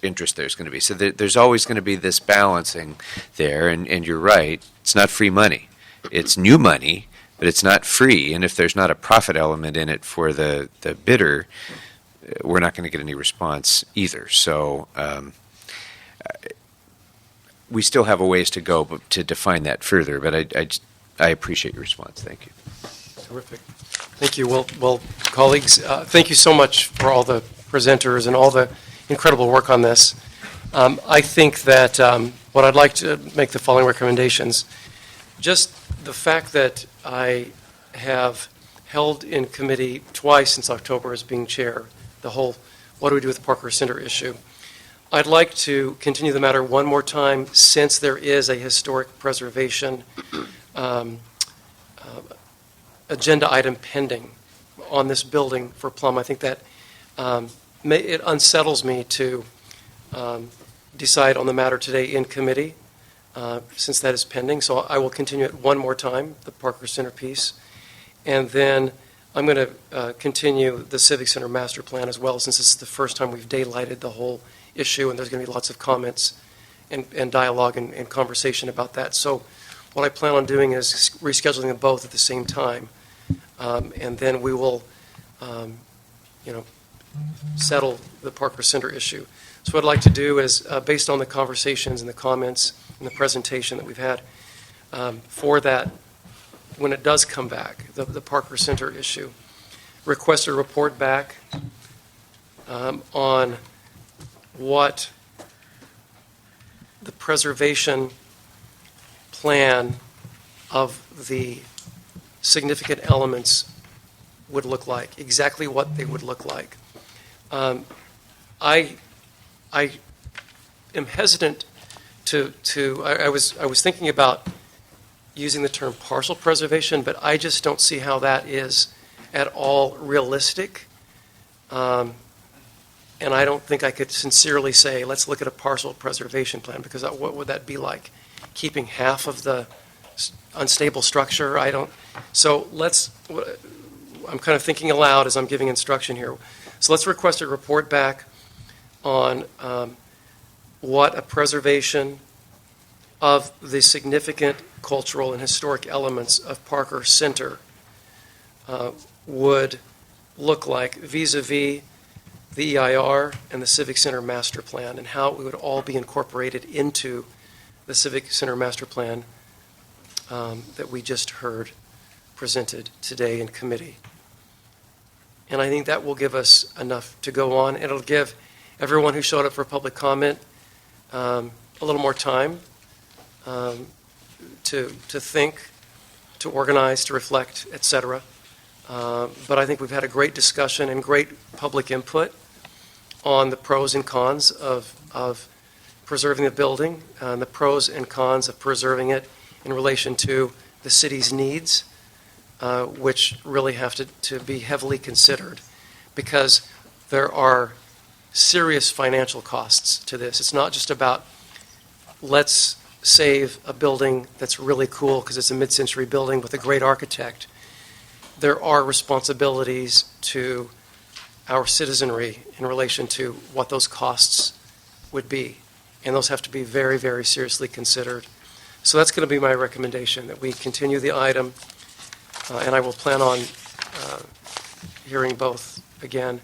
interest there's going to be. So there's always going to be this balancing there, and you're right, it's not free money. It's new money, but it's not free, and if there's not a profit element in it for the bidder, we're not going to get any response either. So we still have a ways to go to define that further, but I appreciate your response. Thank you. Terrific. Thank you. Well, colleagues, thank you so much for all the presenters and all the incredible work on this. I think that what I'd like to make the following recommendations. Just the fact that I have held in committee twice since October as being chair, the whole what do we do with the Parker Center issue. I'd like to continue the matter one more time, since there is a historic preservation agenda item pending on this building for Plum. I think that it unsettles me to decide on the matter today in committee, since that is pending. So I will continue it one more time, the Parker Center piece. And then I'm going to continue the Civic Center master plan as well, since this is the first time we've daylighted the whole issue, and there's going to be lots of comments and dialogue and conversation about that. So what I plan on doing is rescheduling them both at the same time, and then we will, settle the Parker Center issue. So what I'd like to do is, based on the conversations and the comments and the presentation that we've had, for that, when it does come back, the Parker Center issue, request a report back on what the preservation plan of the significant elements would look like, exactly what they would look like. I am hesitant I was thinking about using the term partial preservation, but I just don't see how that is at all realistic. And I don't think I could sincerely say, let's look at a partial preservation plan, because what would that be like? Keeping half of the unstable structure? So I'm kind of thinking aloud as I'm giving instruction here. So let's request a report back on what a preservation of the significant cultural and historic elements of Parker Center would look like vis-a-vis the EIR and the Civic Center Master Plan, and how it would all be incorporated into the Civic Center Master Plan that we just heard presented today in committee. And I think that will give us enough to go on. It'll give everyone who showed up for public comment a little more time to think, to organize, to reflect, etc. But I think we've had a great discussion and great public input on the pros and cons of preserving the building, and the pros and cons of preserving it in relation to the city's needs, which really have to be heavily considered, because there are serious financial costs to this. It's not just about let's save a building that's really cool because it's a mid-century building with a great architect. There are responsibilities to our citizenry in relation to what those costs would be, and those have to be very, very seriously considered. So that's going to be my recommendation, that we continue the item, and I will plan on hearing both again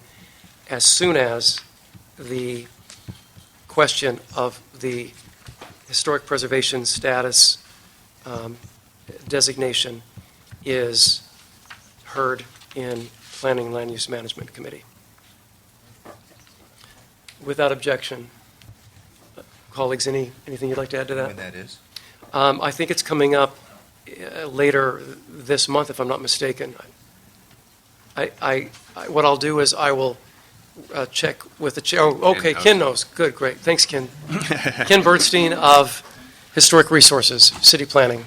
as soon as the question of the historic preservation status designation is heard in Planning and Land Use Management Committee. Without objection, colleagues, anything you'd like to add to that? When that is? I think it's coming up later this month, if I'm not mistaken. What I'll do is I will check with the chair. Oh, okay, Ken knows. Good, great. Thanks, Ken. Ken Bernstein of Historic Resources, City Planning.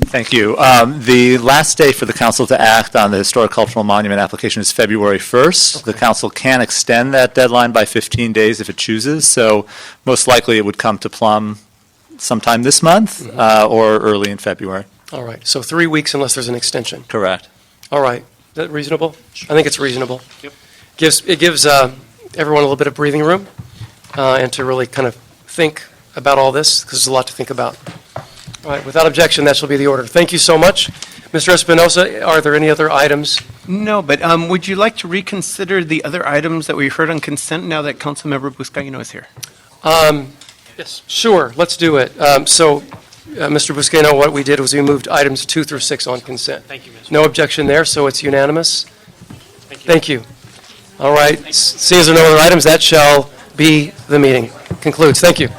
Thank you. The last day for the council to act on the historic cultural monument application is February 1st. Okay. The council can extend that deadline by 15 days if it chooses, so most likely it would come to plumb sometime this month or early in February. All right, so 3 weeks unless there's an extension. Correct. All right, is that reasonable? I think it's reasonable. Yep. It gives everyone a little bit of breathing room and to really kind of think about all this, because there's a lot to think about. All right, without objection, that shall be the order. Thank you so much. Mr. Espinosa, are there any other items? No, but would you like to reconsider the other items that we heard on consent now that Councilmember Buscaino is here? Yes. Sure, let's do it. Mr. Buscaino, what we did was we moved items 2 through 6 on consent. Thank you, Mr. No objection there, so it's unanimous. Thank you. All right, seeing as there are no other items, that shall be the meeting. Concludes. Thank you.